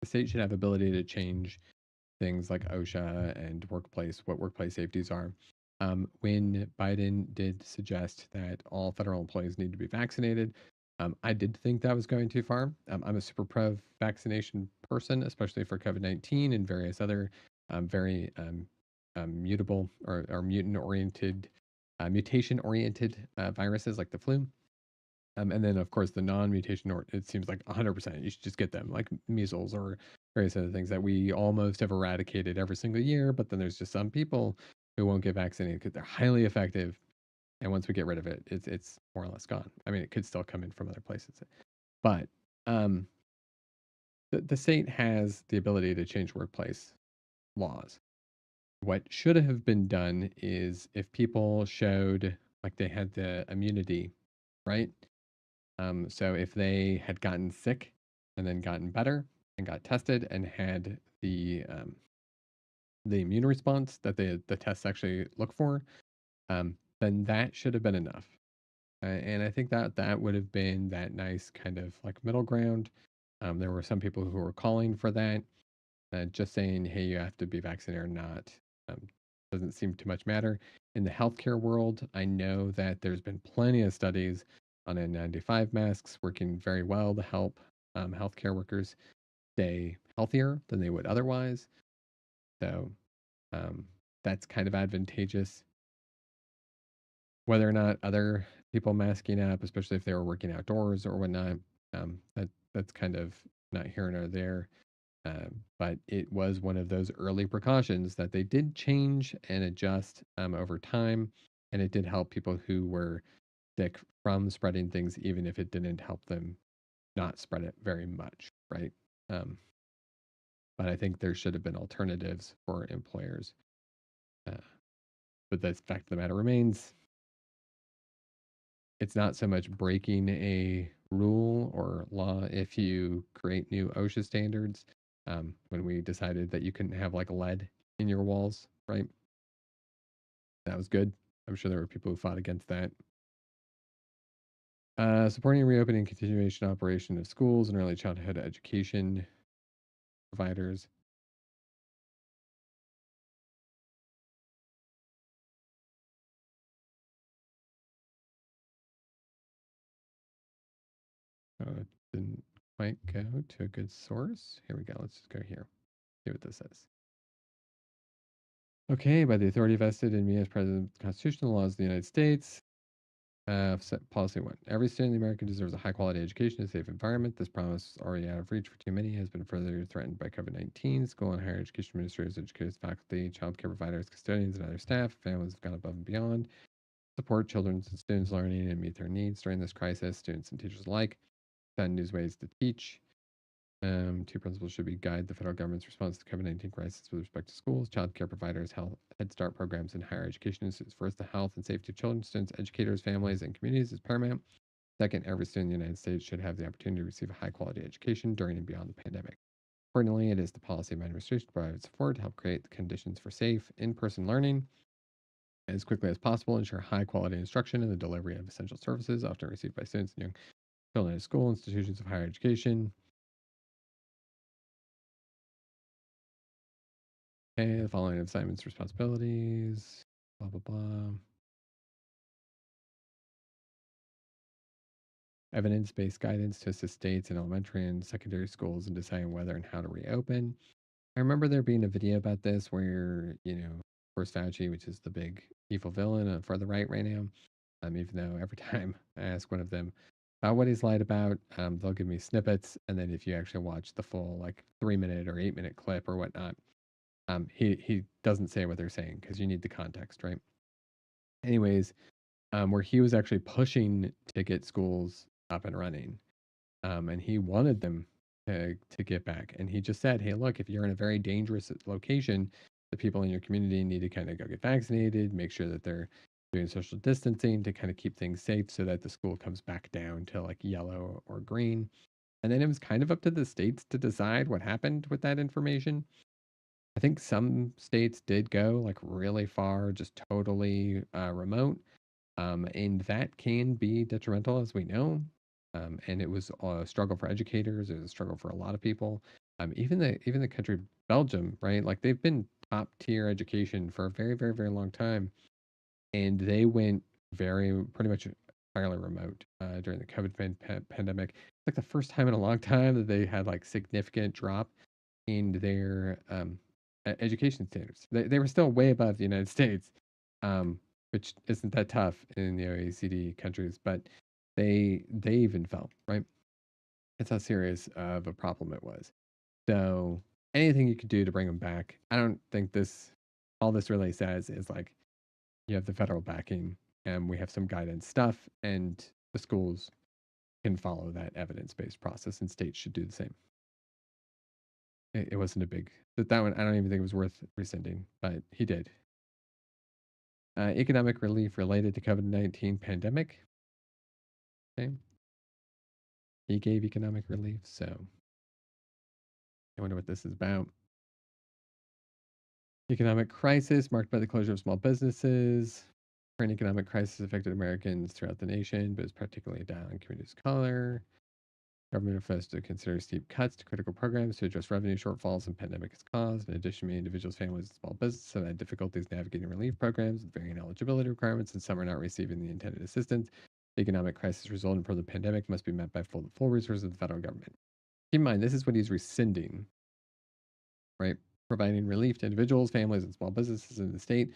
state should have ability to change things like OSHA and what workplace safeties are. When Biden did suggest that all federal employees need to be vaccinated, I did think that was going too far. I'm a super pro vaccination person, especially for COVID-19 and various other very mutable or mutation oriented viruses like the flu. And then, of course, the non-mutation, or it seems like 100%, you should just get them, like measles or various other things that we almost have eradicated every single year. But then there's just some people who won't get vaccinated because they're highly effective. And once we get rid of it, it's more or less gone. I mean, it could still come in from other places, but um, the state has the ability to change workplace laws. What should have been done is if people showed like they had the immunity, right? So if they had gotten sick and then gotten better and got tested and had the immune response that the tests actually look for, then that should have been enough. And I think that that would have been that nice kind of like middle ground. There were some people who were calling for that, just saying, "Hey, you have to be vaccinated or not." Um, doesn't seem too much matter. In the healthcare world, I know that there's been plenty of studies on N95 masks working very well to help healthcare workers stay healthier than they would otherwise. So um, that's kind of advantageous. Whether or not other people masking up, especially if they were working outdoors or whatnot, that's kind of not here nor there. But it was one of those early precautions that they did change and adjust over time, and it did help people who were sick from spreading things, even if it didn't help them not spread it very much, right? Um, but I think there should have been alternatives for employers. Uh, but the fact of the matter remains, it's not so much breaking a rule or law if you create new OSHA standards. When we decided that you couldn't have like lead in your walls, right? That was good. I'm sure there were people who fought against that. Supporting reopening and continuation operation of schools and early childhood education providers. It didn't quite go to a good source. Here we go. Let's just go here. See what this says. Okay, by the authority vested in me as President of the Constitutional laws of the United States. Policy one. Every student in America deserves a high quality education and a safe environment. This promise, already out of reach for too many, has been further threatened by COVID-19. School and higher education administrators, educators, faculty, child care providers, custodians, and other staff, families have gone above and beyond. Support children's and students' learning and meet their needs during this crisis. Students and teachers alike found new ways to teach. Two principles should be guide the federal government's response to the COVID-19 crisis with respect to schools, child care providers, health, Head Start programs, and higher education institutes. First, the health and safety of children, students, educators, families, and communities is paramount. Second, every student in the United States should have the opportunity to receive a high quality education during and beyond the pandemic. Accordingly, it is the policy of my administration to provide support to help create the conditions for safe in person learning as quickly as possible, ensure high quality instruction and the delivery of essential services often received by students and young children in school, institutions of higher education. Okay, the following assignments, responsibilities, blah, blah, blah. Evidence-based guidance to assist states and elementary and secondary schools in deciding whether and how to reopen. I remember there being a video about this where, of course, Fauci, which is the big evil villain for the right now, even though every time I ask one of them about what he's lied about, they'll give me snippets. And then if you actually watch the full, like, 3 minute or 8 minute clip or whatnot, he doesn't say what they're saying because you need the context, right? Anyways, where he was actually pushing to get schools up and running, and he wanted them to get back. And he just said, "Hey, look, if you're in a very dangerous location, the people in your community need to kind of go get vaccinated, make sure that they're doing social distancing to kind of keep things safe so that the school comes back down to like yellow or green. And then it was kind of up to the states to decide what happened with that information. I think some states did go like really far, just totally remote. And that can be detrimental, as we know. And it was a struggle for educators. It was a struggle for a lot of people. Even the country Belgium, right? Like they've been top tier education for a very, very, very long time, and they went very pretty much entirely remote during the pandemic. It's like the first time in a long time that they had like significant drop in their education standards. They were still way above the United States, which isn't that tough in the OECD countries, but they even fell, right? That's how serious of a problem it was. So anything you could do to bring them back, I don't think all this really says is like you have the federal backing and we have some guidance stuff, and the schools can follow that evidence-based process, and states should do the same. It wasn't a big that one. I don't even think it was worth rescinding, but he did. Economic relief related to COVID-19 pandemic. Okay, he gave economic relief, so I wonder what this is about. Economic crisis marked by the closure of small businesses. Current economic crisis affected Americans throughout the nation, but is particularly down on communities of color. Government offers to consider steep cuts to critical programs to address revenue shortfalls the pandemic has caused. In addition, many individuals, families, and small businesses have had difficulties navigating relief programs with varying eligibility requirements, and some are not receiving the intended assistance. The economic crisis resulting from the pandemic must be met by full resources of the federal government. Keep in mind, this is what he's rescinding, right? Providing relief to individuals, families, and small businesses in the state,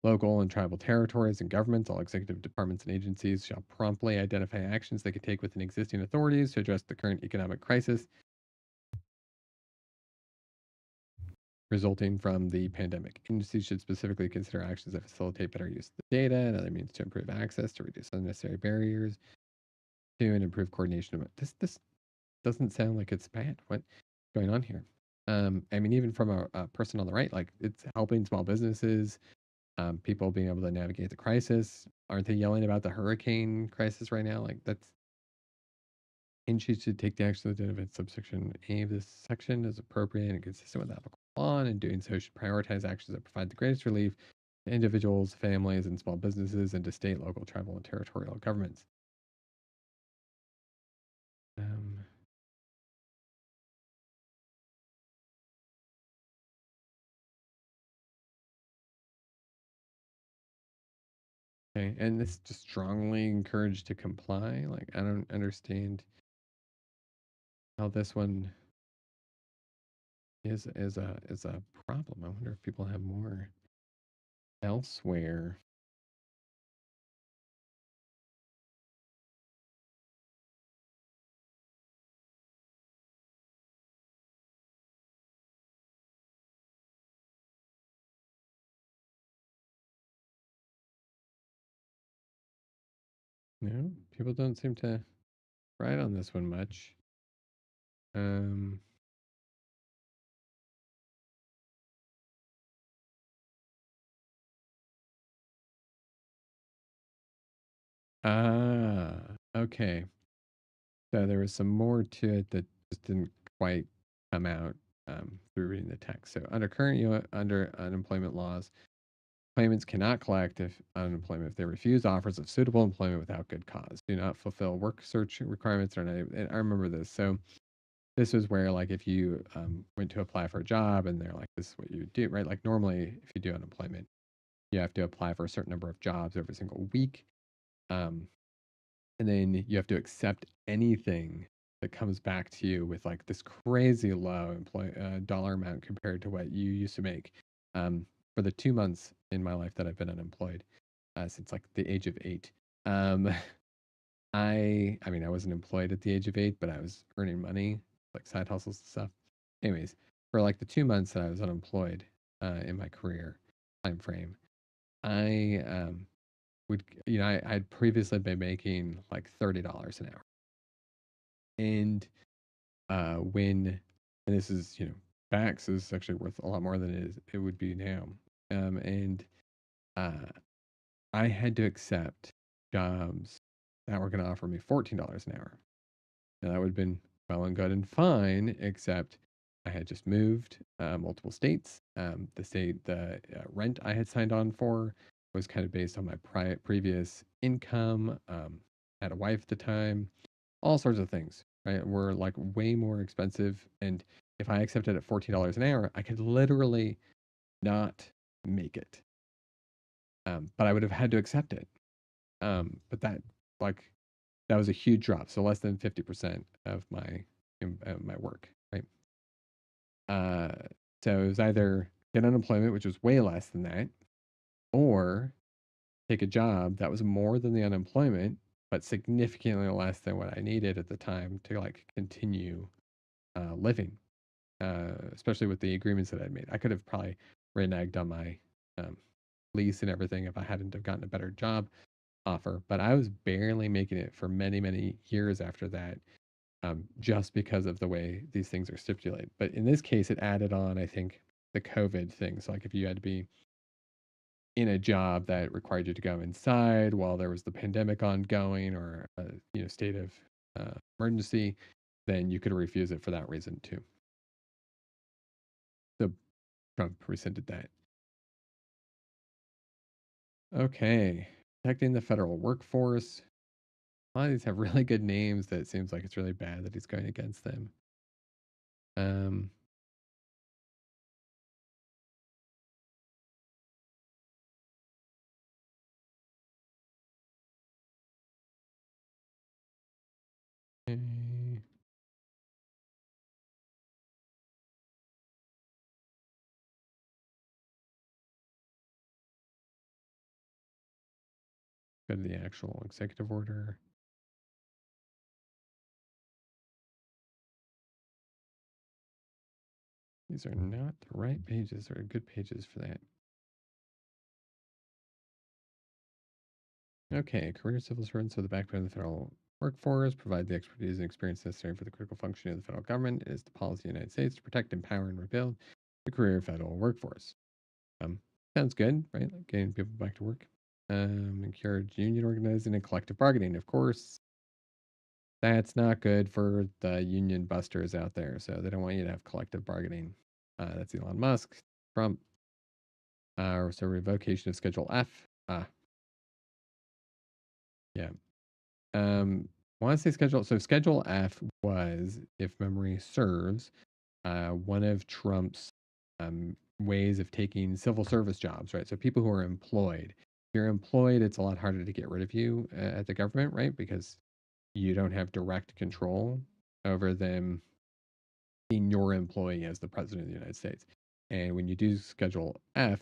local and tribal territories, and governments. All executive departments and agencies shall promptly identify actions they can take within existing authorities to address the current economic crisis resulting from the pandemic. Agencies should specifically consider actions that facilitate better use of the data and other means to improve access, to reduce unnecessary barriers, to and improve coordination. This doesn't sound like it's bad. What's going on here? I mean, even from a person on the right, like it's helping small businesses, people being able to navigate the crisis. Aren't they yelling about the hurricane crisis right now? Like that's and she should take the action that benefits subsection A of this section as appropriate and consistent with applicable law, and in doing so should prioritize actions that provide the greatest relief to individuals, families, and small businesses, and to state, local, tribal, and territorial governments. Um, okay, and this just strongly encouraged to comply. Like I don't understand how this one is a problem. I wonder if people have more elsewhere. No, people don't seem to write on this one much. Um, okay. So there was some more to it that just didn't quite come out through reading the text. So under unemployment laws, claimants cannot collect if unemployment if they refuse offers of suitable employment without good cause, do not fulfill work search requirements, or not. And I remember this. So this was where like if you went to apply for a job and they're like, this is what you do, right? Like normally if you do unemployment, you have to apply for a certain number of jobs every single week. Um, and then you have to accept anything that comes back to you with like this crazy low dollar amount compared to what you used to make. For the 2 months in my life that I've been unemployed, since like the age of 8. um, I mean I wasn't employed at the age of 8, but I was earning money like side hustles and stuff. Anyways, for like the 2 months that I was unemployed in my career time frame, I would I'd previously been making like $30 an hour. And when and this is back, so this is actually worth a lot more than it would be now. And uh I had to accept jobs that were going to offer me $14 an hour. Now, that would have been well and good and fine, except I had just moved multiple states. The rent I had signed on for was kind of based on my previous income. Had a wife at the time, all sorts of things, right? Were like way more expensive. And if I accepted at $14 an hour, I could literally not make it. But I would have had to accept it. But like that was a huge drop. So less than 50% of my work, right? Uh, so it was either get unemployment, which was way less than that, or take a job that was more than the unemployment, but significantly less than what I needed at the time to like continue living. Especially with the agreements that I'd made, I could have probably reneged on my um, lease and everything if I hadn't have gotten a better job offer. But I was barely making it for many, many years after that, just because of the way these things are stipulated. But in this case, it added on, I think, the COVID thing. So, like, if you had to be in a job that required you to go inside while there was the pandemic ongoing or a state of emergency, then you could refuse it for that reason too. So Trump rescinded that. Okay, protecting the federal workforce. A lot of these have really good names that it seems like it's really bad that he's going against them. Um, okay. Go to the actual executive order. These are not the right pages or good pages for that. Okay, career civil servants are the backbone of the federal workforce, provide the expertise and experience necessary for the critical functioning of the federal government. It is the policy of the United States to protect, empower, and rebuild the career federal workforce. Um, Sounds good, right? Like getting people back to work. Encourage union organizing and collective bargaining. Of course, that's not good for the union busters out there. So they don't want you to have collective bargaining. That's Elon Musk, Trump. So revocation of Schedule F. Yeah. Want to say Schedule. So Schedule F was, if memory serves, one of Trump's ways of taking civil service jobs, right? So people who are employed. If you're employed, it's a lot harder to get rid of you at the government, right? Because you don't have direct control over them being your employee as the president of the United States. And when you do Schedule F,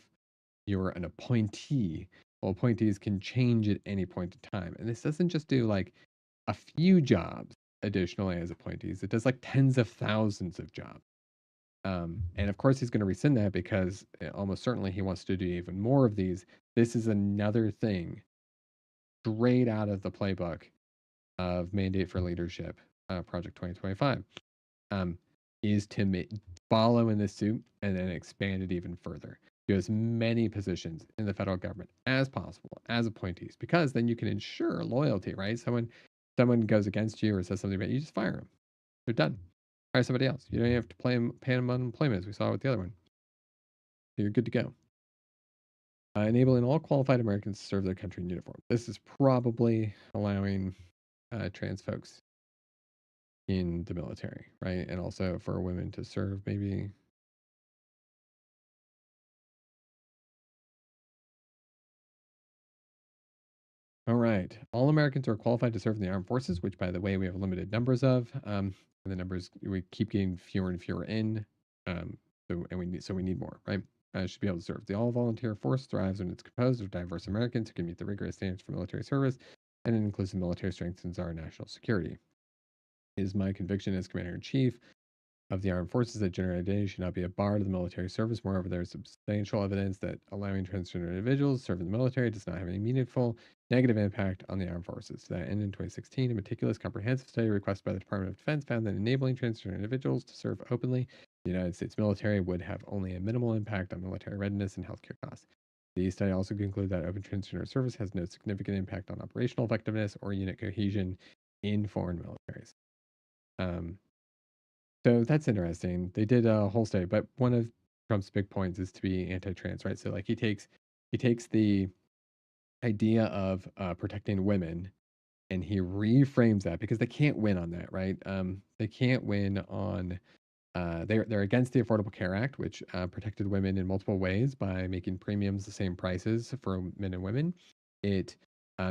you're an appointee. Well, appointees can change at any point in time. And this doesn't just do like a few jobs additionally as appointees, it does like tens of thousands of jobs. And of course, he's going to rescind that because almost certainly he wants to do even more of these. This is another thing straight out of the playbook of Mandate for Leadership, Project 2025, um, is to follow in this suit and then expand it even further to as many positions in the federal government as possible as appointees, because then you can ensure loyalty, right? Someone goes against you or says something about you, just fire them. They're done. Hire somebody else. You don't even have to pay them unemployment as we saw with the other one. So you're good to go. Enabling all qualified Americans to serve their country in uniform. This is probably allowing trans folks in the military, right? And also for women to serve, maybe. All right. All Americans are qualified to serve in the armed forces, which, by the way, we have limited numbers of. And the numbers we keep getting fewer and fewer in. We need more, right? Should be able to serve. The all-volunteer force thrives when it's composed of diverse Americans who can meet the rigorous standards for military service, and an inclusive military strengthens our national security. It is my conviction as Commander in Chief of the armed forces that gender identity should not be a bar to the military service. Moreover, there is substantial evidence that allowing transgender individuals to serve in the military does not have any meaningful negative impact on the armed forces. To that end, in 2016, a meticulous, comprehensive study requested by the Department of Defense found that enabling transgender individuals to serve openly in the United States military would have only a minimal impact on military readiness and healthcare costs. The study also concluded that open transgender service has no significant impact on operational effectiveness or unit cohesion in foreign militaries. Um, so that's interesting. They did a whole study, but one of Trump's big points is to be anti-trans, right? So like he takes the idea of protecting women and he reframes that because they can't win on that, right? They can't win on they're against the Affordable Care Act, which protected women in multiple ways by making premiums the same prices for men and women. It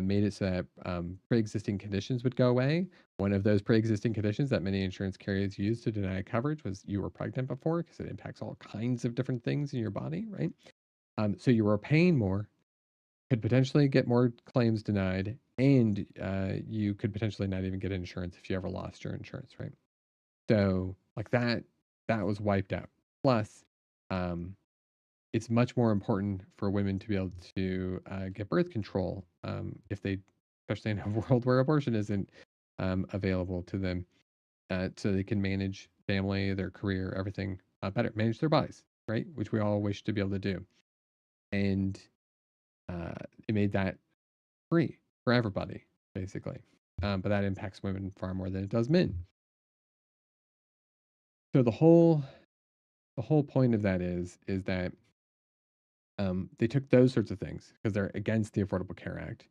made it so that pre-existing conditions would go away. One of those pre-existing conditions that many insurance carriers use to deny coverage was you were pregnant before, because it impacts all kinds of different things in your body, right? So you were paying more, could potentially get more claims denied, and you could potentially not even get insurance if you ever lost your insurance, right? So like that was wiped out. Plus, um, it's much more important for women to be able to get birth control if they, especially in a world where abortion isn't available to them, so they can manage family, their career, everything better, manage their bodies, right? Which we all wish to be able to do. And uh, it made that free for everybody, basically. But that impacts women far more than it does men. So the whole point of that is that they took those sorts of things because they're against the Affordable Care Act.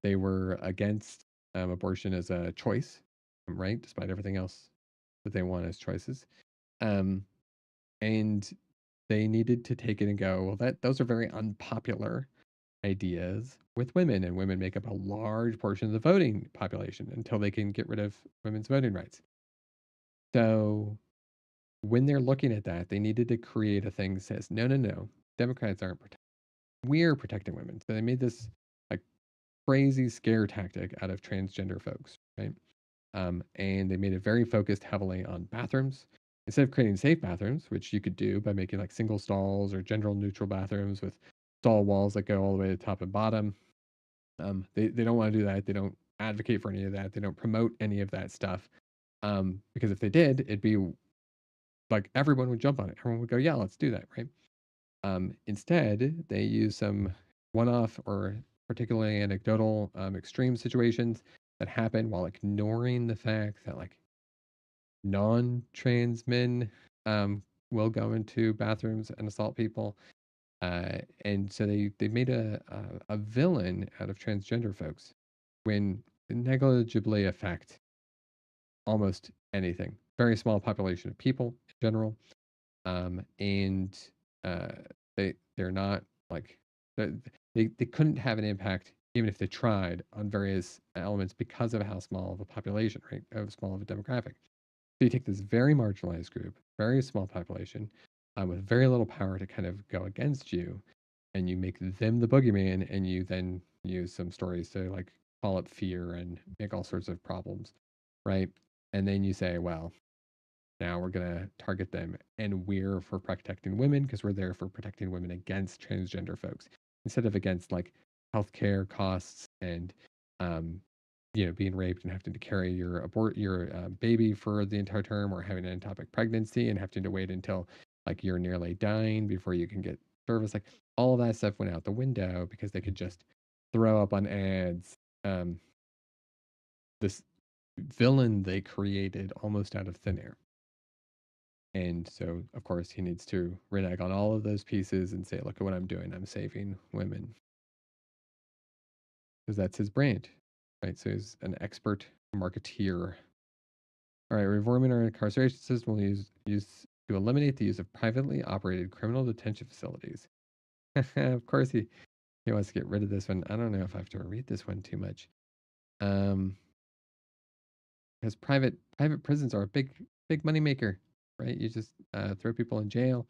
They were against abortion as a choice, right? Despite everything else that they want as choices. Um, and they needed to take it and go, well, those are very unpopular ideas with women, and women make up a large portion of the voting population until they can get rid of women's voting rights. So when they're looking at that, they needed to create a thing that says, no, no, no, Democrats aren't protecting. We're protecting women. So they made this like crazy scare tactic out of transgender folks, right? And they made it very focused heavily on bathrooms. Instead of creating safe bathrooms, which you could do by making like single stalls or gender neutral bathrooms with stall walls that go all the way to top and bottom, they don't want to do that. They don't advocate for any of that. They don't promote any of that stuff. Because if they did, it'd be like everyone would jump on it. Everyone would go, yeah, let's do that, right? Instead, they use some one-off or particularly anecdotal extreme situations that happen while ignoring the fact that like non-trans men will go into bathrooms and assault people. And so they made a villain out of transgender folks when they negligibly affect almost anything. Very small population of people in general, and uh, they're not like they couldn't have an impact even if they tried on various elements because of how small of a population, right, of small of a demographic. So you take this very marginalized group, very small population, with very little power to kind of go against you, and you make them the boogeyman, and you then use some stories to like call up fear and make all sorts of problems, right? And then you say, well, now we're going to target them, and we're for protecting women because we're there for protecting women against transgender folks instead of against like healthcare costs and um, being raped and having to carry your baby for the entire term, or having an ectopic pregnancy and having to wait until like you're nearly dying before you can get service. Like all of that stuff went out the window because they could just throw up on ads this villain they created almost out of thin air. And so, of course, he needs to renege on all of those pieces and say, look at what I'm doing. I'm saving women. Because that's his brand, right? So he's an expert marketeer. All right, reforming our incarceration system will use to eliminate the use of privately operated criminal detention facilities. Of course, he wants to get rid of this one. I don't know if I have to read this one too much. Um, because private prisons are a big money maker, right? You just throw people in jail,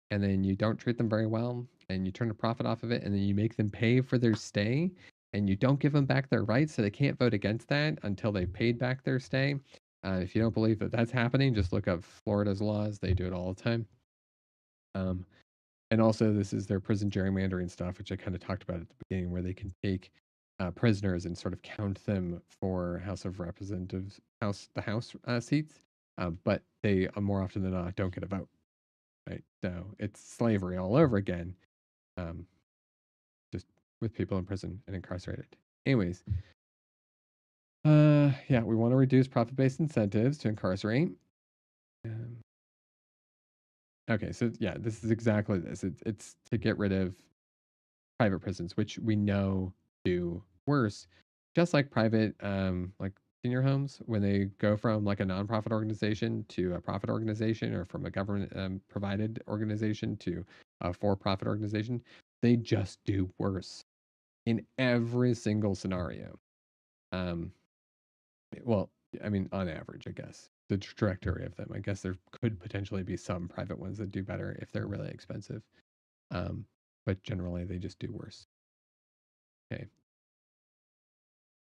and then you don't treat them very well, and you turn a profit off of it, and then you make them pay for their stay, and you don't give them back their rights, so they can't vote against that until they've paid back their stay. If you don't believe that that's happening, just look up Florida's laws. They do it all the time. Um, and also, this is their prison gerrymandering stuff, which I kind of talked about at the beginning, where they can take prisoners and sort of count them for House of Representatives, House seats, but they more often than not don't get a vote. Right, so it's slavery all over again. Um, with people in prison and incarcerated. Anyways, yeah, we want to reduce profit-based incentives to incarcerate. Um, okay, so yeah, this is exactly this. It's to get rid of private prisons, which we know do worse, just like private, like senior homes, when they go from like a nonprofit organization to a profit organization, or from a government provided organization to a for-profit organization, they just do worse in every single scenario. Um, well, I mean, on average, I guess the trajectory of them. I guess there could potentially be some private ones that do better if they're really expensive, um, but generally they just do worse. Okay.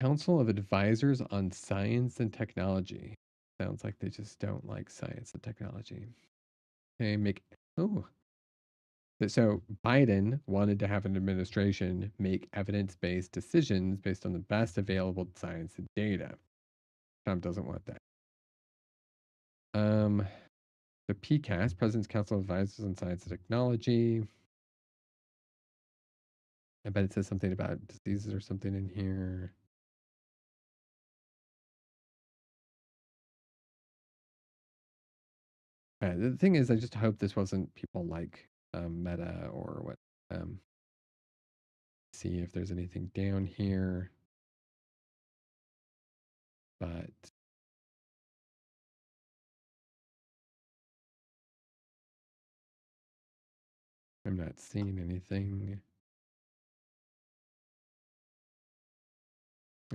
Council of Advisors on Science and Technology. Sounds like they just don't like science and technology. Okay, oh. So Biden wanted to have an administration make evidence-based decisions based on the best available science and data. Trump doesn't want that. The PCAS, President's Council of Advisors on Science and Technology. I bet it says something about diseases or something in here. The thing is, I just hope this wasn't people like Meta or what. See if there's anything down here. But I'm not seeing anything.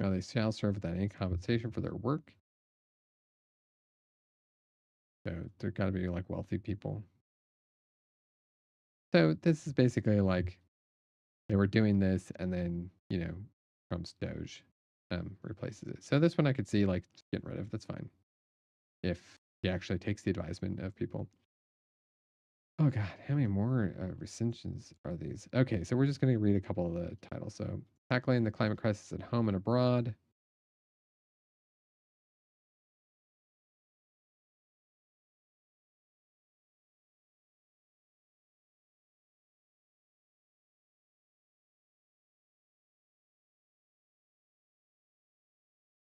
Oh, they shall serve without any compensation for their work. So they're got to be like wealthy people. So this is basically like they were doing this, and then Trump's Doge replaces it. So this one I could see like getting rid of. That's fine if he actually takes the advisement of people. Oh God, how many more recensions are these? Okay, so we're just going to read a couple of the titles. So tackling the climate crisis at home and abroad.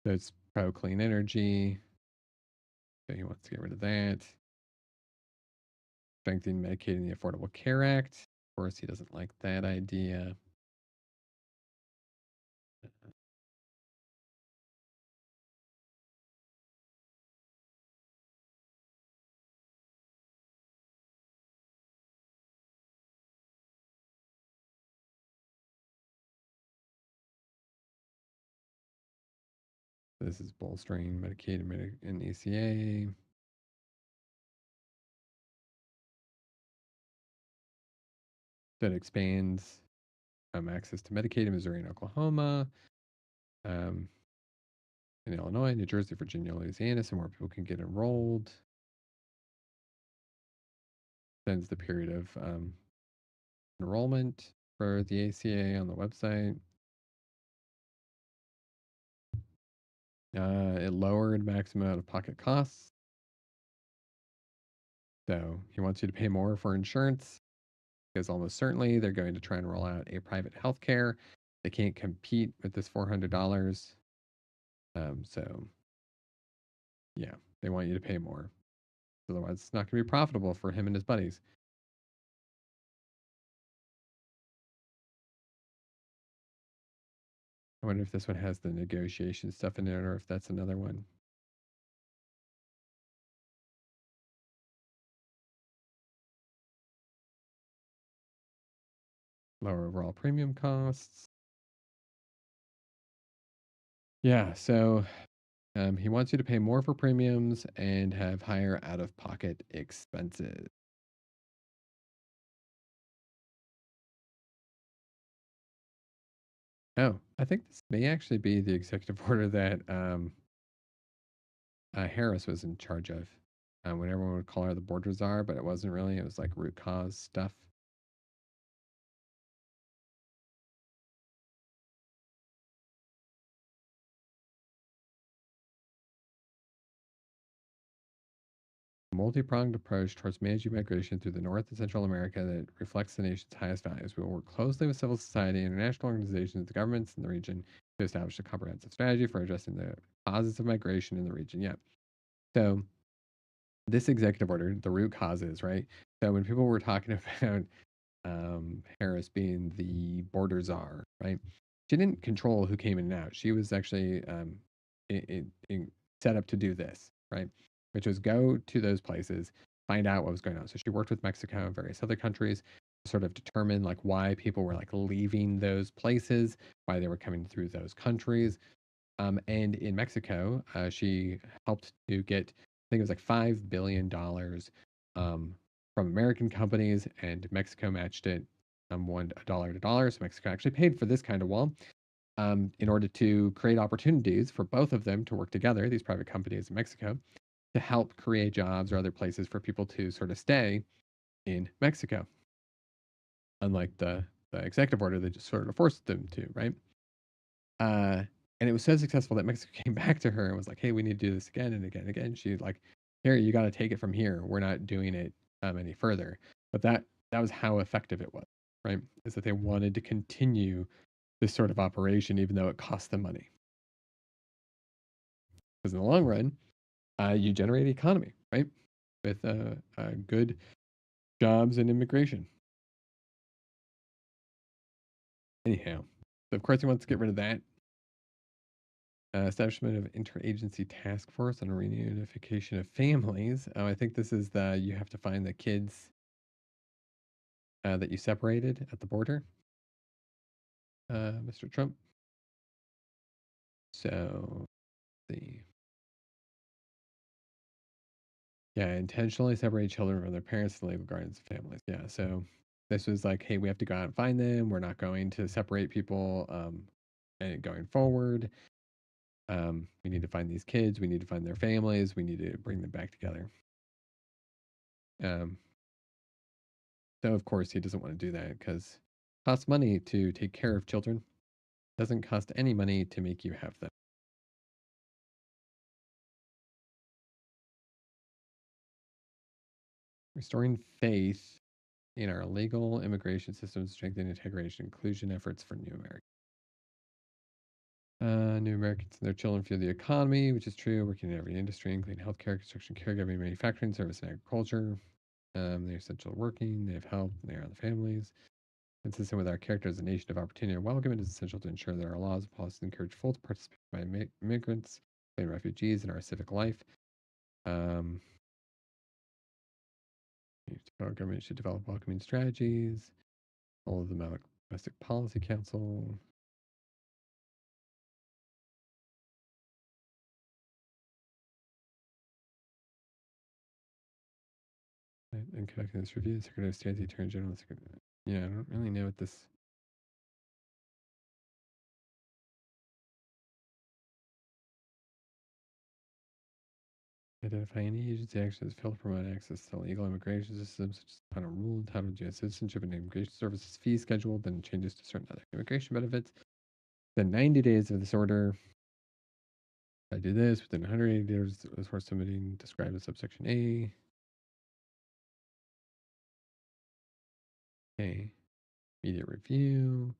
So it's pro clean energy. So he wants to get rid of that. Strengthening Medicaid and the Affordable Care Act. Of course, he doesn't like that idea. This is bolstering Medicaid and ACA. That expands access to Medicaid in Missouri and Oklahoma, in Illinois, New Jersey, Virginia, Louisiana, so more people can get enrolled. Extends the period of enrollment for the ACA on the website. It lowered maximum out-of-pocket costs. So he wants you to pay more for insurance because almost certainly they're going to try and roll out a private healthcare. They can't compete with this $400. So yeah, they want you to pay more. Otherwise, it's not going to be profitable for him and his buddies. I wonder if this one has the negotiation stuff in it, or if that's another one. Lower overall premium costs. Yeah, so he wants you to pay more for premiums and have higher out-of-pocket expenses. Oh, I think this may actually be the executive order that Harris was in charge of. When everyone would call her the border czar, but it wasn't really. It was like root cause stuff. A multi-pronged approach towards managing migration through the North and Central America that reflects the nation's highest values. We will work closely with civil society, international organizations, the governments in the region to establish a comprehensive strategy for addressing the causes of migration in the region. Yeah. So this executive order, the root causes, right? So when people were talking about Harris being the border czar, right? She didn't control who came in and out. She was actually set up to do this, right? Which was go to those places, find out what was going on. So she worked with Mexico and various other countries to sort of determine like why people were like leaving those places, why they were coming through those countries. And in Mexico, she helped to get, I think it was like $5 billion from American companies, and Mexico matched it $1 to dollar. So Mexico actually paid for this kind of wall in order to create opportunities for both of them to work together, these private companies in Mexico, to help create jobs or other places for people to sort of stay in Mexico, unlike the executive order that just sort of forced them to, right? Uh, and it was so successful that Mexico came back to her and was like, "Hey, we need to do this again and again and again." She like, "Here, you got to take it from here. We're not doing it any further." But that was how effective it was, right? Is that they wanted to continue this sort of operation even though it cost them money. Because in the long run, you generate economy, right? With good jobs and immigration. Anyhow, so of course he wants to get rid of that. Establishment of interagency task force on reunification of families. I think this is the you have to find the kids that you separated at the border, Mr. Trump. So the yeah, intentionally separate children from their parents and legal guardians of families. Yeah, so this was like, hey, we have to go out and find them. We're not going to separate people and going forward. We need to find these kids. We need to find their families. We need to bring them back together. Um, so of course he doesn't want to do that because it costs money to take care of children. It doesn't cost any money to make you have them. Restoring faith in our legal immigration system, strengthening integration, inclusion efforts for new Americans. New Americans and their children fuel the economy, which is true. Working in every industry, including healthcare, construction, caregiving, manufacturing, service, and agriculture. They're essential working. They have help. They are the families. Consistent with our character as a nation of opportunity and welcome, it is essential to ensure that our laws and policies encourage full participation by immigrants and refugees in our civic life. Um, our government should develop welcoming strategies. All of the Domestic Policy Council. And conducting this review, the Secretary of State, the Attorney General, yeah, I don't really know what this. Identify any agency actions failed to promote access to legal immigration systems, such as final rule entitled U.S. citizenship and immigration services fee schedule, then changes to certain other immigration benefits. Then 90 days of this order. I do this within 180 days before submitting described in subsection A. Okay. Immediate review.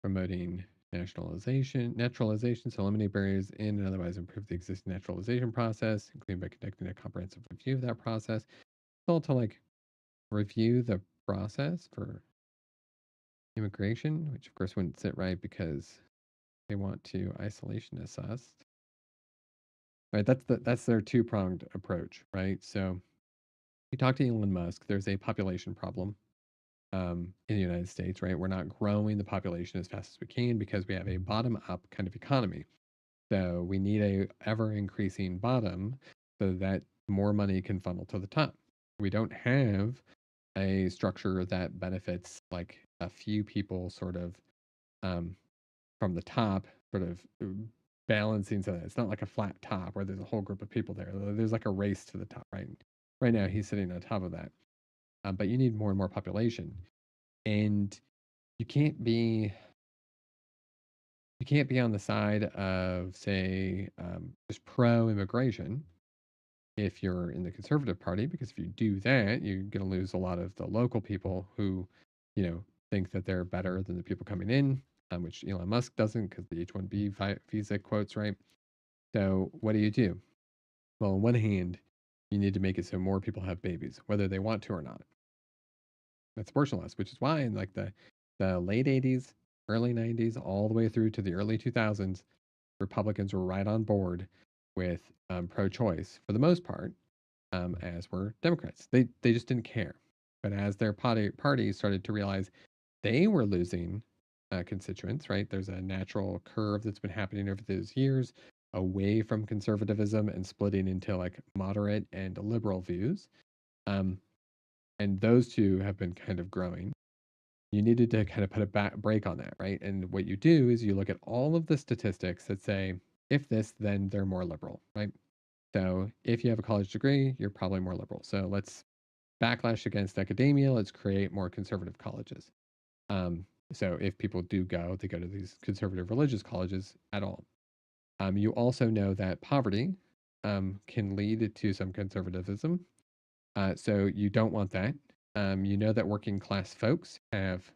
Promoting naturalization, so eliminate barriers in and otherwise improve the existing naturalization process, including by conducting a comprehensive review of that process. It's all to like review the process for immigration, which of course wouldn't sit right because they want to isolationist us. Right, that's their two-pronged approach, right? So you talk to Elon Musk, there's a population problem in the United States, right? We're not growing the population as fast as we can because we have a bottom-up kind of economy. So we need a ever increasing bottom so that more money can funnel to the top. We don't have a structure that benefits like a few people sort of um, from the top, sort of balancing so that it's not like a flat top where there's a whole group of people there. There's like a race to the top, right? Right now he's sitting on top of that. But you need more and more population. And you can't be You can't be on the side of, say, just pro-immigration if you're in the Conservative Party, because if you do that, you're gonna lose a lot of the local people who, think that they're better than the people coming in, which Elon Musk doesn't because the H-1B visa quotes, right? So what do you do? Well, on one hand, you need to make it so more people have babies, whether they want to or not. That's abortion laws, which is why in like the late 80s, early 90s, all the way through to the early 2000s, Republicans were right on board with pro-choice for the most part, as were Democrats. They just didn't care. But as their parties started to realize they were losing constituents, right? There's a natural curve that's been happening over those years away from conservatism and splitting into like moderate and liberal views. Um, and those two have been kind of growing. You needed to kind of put a break on that, right? And what you do is you look at all of the statistics that say, if this, then they're more liberal, right? So if you have a college degree, you're probably more liberal. So let's backlash against academia. Let's create more conservative colleges. Um, so if people do go, they go to these conservative religious colleges at all. You also know that poverty can lead to some conservatism. So you don't want that. You know that working class folks have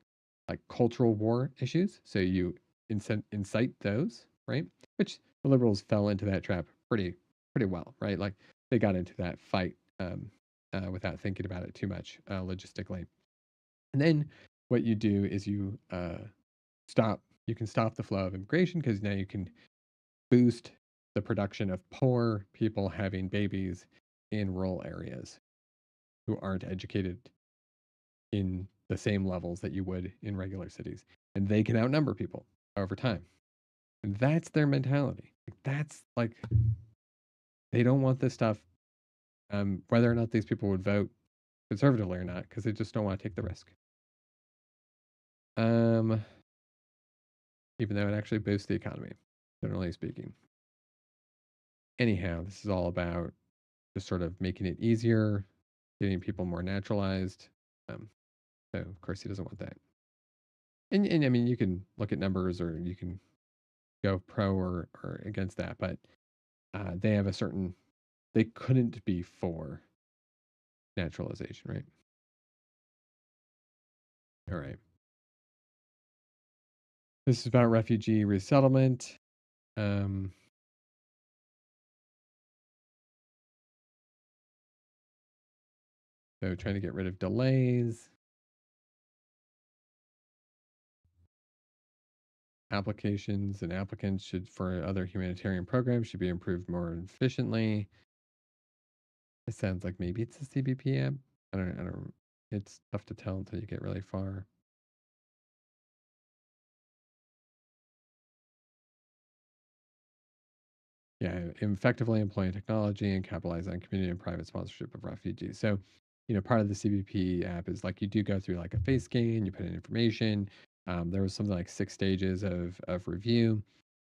like cultural war issues. So you incite those, right? Which the liberals fell into that trap pretty well, right? Like they got into that fight without thinking about it too much logistically. And then what you do is you stop. You can stop the flow of immigration because now you can boost the production of poor people having babies in rural areas who aren't educated in the same levels that you would in regular cities. And they can outnumber people over time. And that's their mentality. That's like, they don't want this stuff, whether or not these people would vote conservatively or not, because they just don't want to take the risk. Um, Even though it actually boosts the economy, generally speaking. Anyhow, this is all about just sort of making it easier, getting people more naturalized. Um, so, of course, he doesn't want that. And I mean, you can look at numbers or you can go pro or against that, but they have a certain, they couldn't be for naturalization, right? All right. This is about refugee resettlement. Um, so trying to get rid of delays. Applications and applicants should for other humanitarian programs should be improved more efficiently. It sounds like maybe it's a CBP app. I don't. It's tough to tell until you get really far. Yeah, effectively employing technology and capitalize on community and private sponsorship of refugees. So, part of the CBP app is like you do go through like a face scan, you put in information. There was something like 6 stages of review,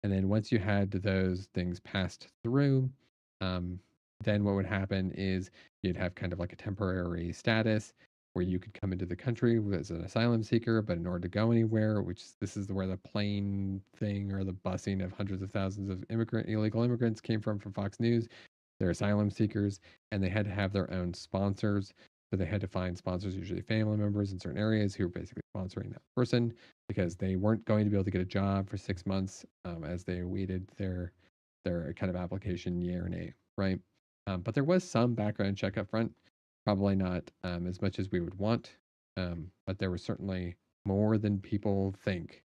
and then once you had those things passed through, um, then what would happen is you'd have kind of like a temporary status where you could come into the country as an asylum seeker, but in order to go anywhere, which this is where the plane thing or the busing of hundreds of thousands of illegal immigrants came from Fox News. They're asylum seekers, and they had to have their own sponsors. So they had to find sponsors, usually family members in certain areas, who were basically sponsoring that person because they weren't going to be able to get a job for 6 months as they awaited their kind of application, yay or nay, right? But there was some background check up front, probably not as much as we would want, but there was certainly more than people think,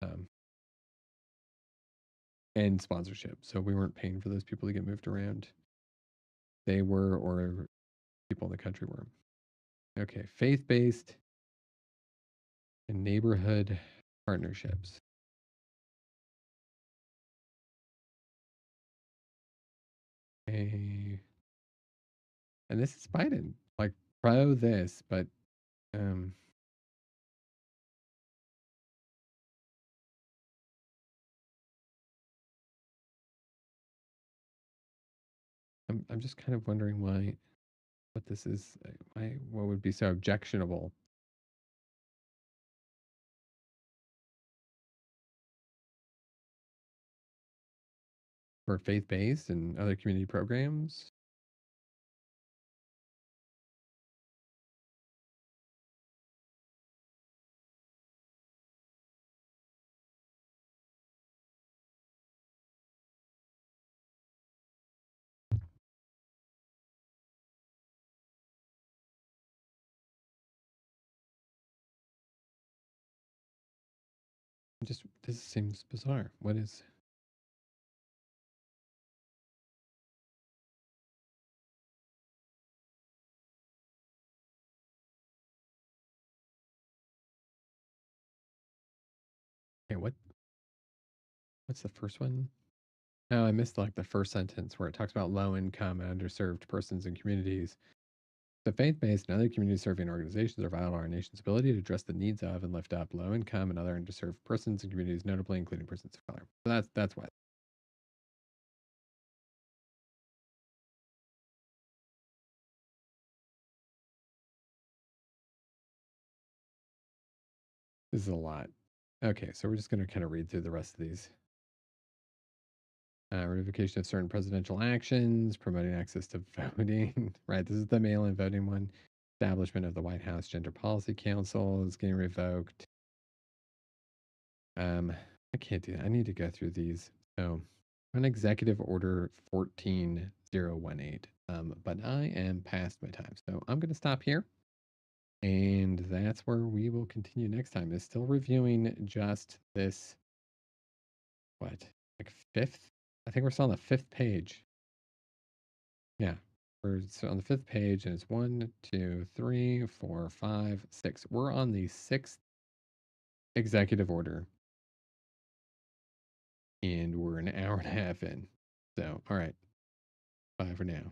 um, and sponsorship. So we weren't paying for those people to get moved around. They were, or people in the country were. Okay, faith based and neighborhood partnerships. Okay. And this is Biden, like pro this, but um, I'm just kind of wondering why, what this is, why, what would be so objectionable. for faith-based and other community programs. Just this seems bizarre. What is okay, what's the first one? Oh, I missed like the first sentence where it talks about low income and underserved persons and communities. The faith based and other community serving organizations are vital to our nation's ability to address the needs of and lift up low income and other underserved persons and communities, notably including persons of color. So that's why. This is a lot. Okay, so we're just going to kind of read through the rest of these. Ratification of certain presidential actions, promoting access to voting. Right, this is the mail in voting one. Establishment of the White House Gender Policy Council is getting revoked. I can't do that. I need to go through these. So, on Executive Order 14018. But I am past my time. So, I'm going to stop here. And that's where we will continue next time. Is still reviewing just this, what, like fifth? I think we're still on the fifth page. Yeah. We're so on the fifth page, and it's 1, 2, 3, 4, 5, 6. We're on the sixth executive order, and we're an hour and a half in. So, all right. Bye for now.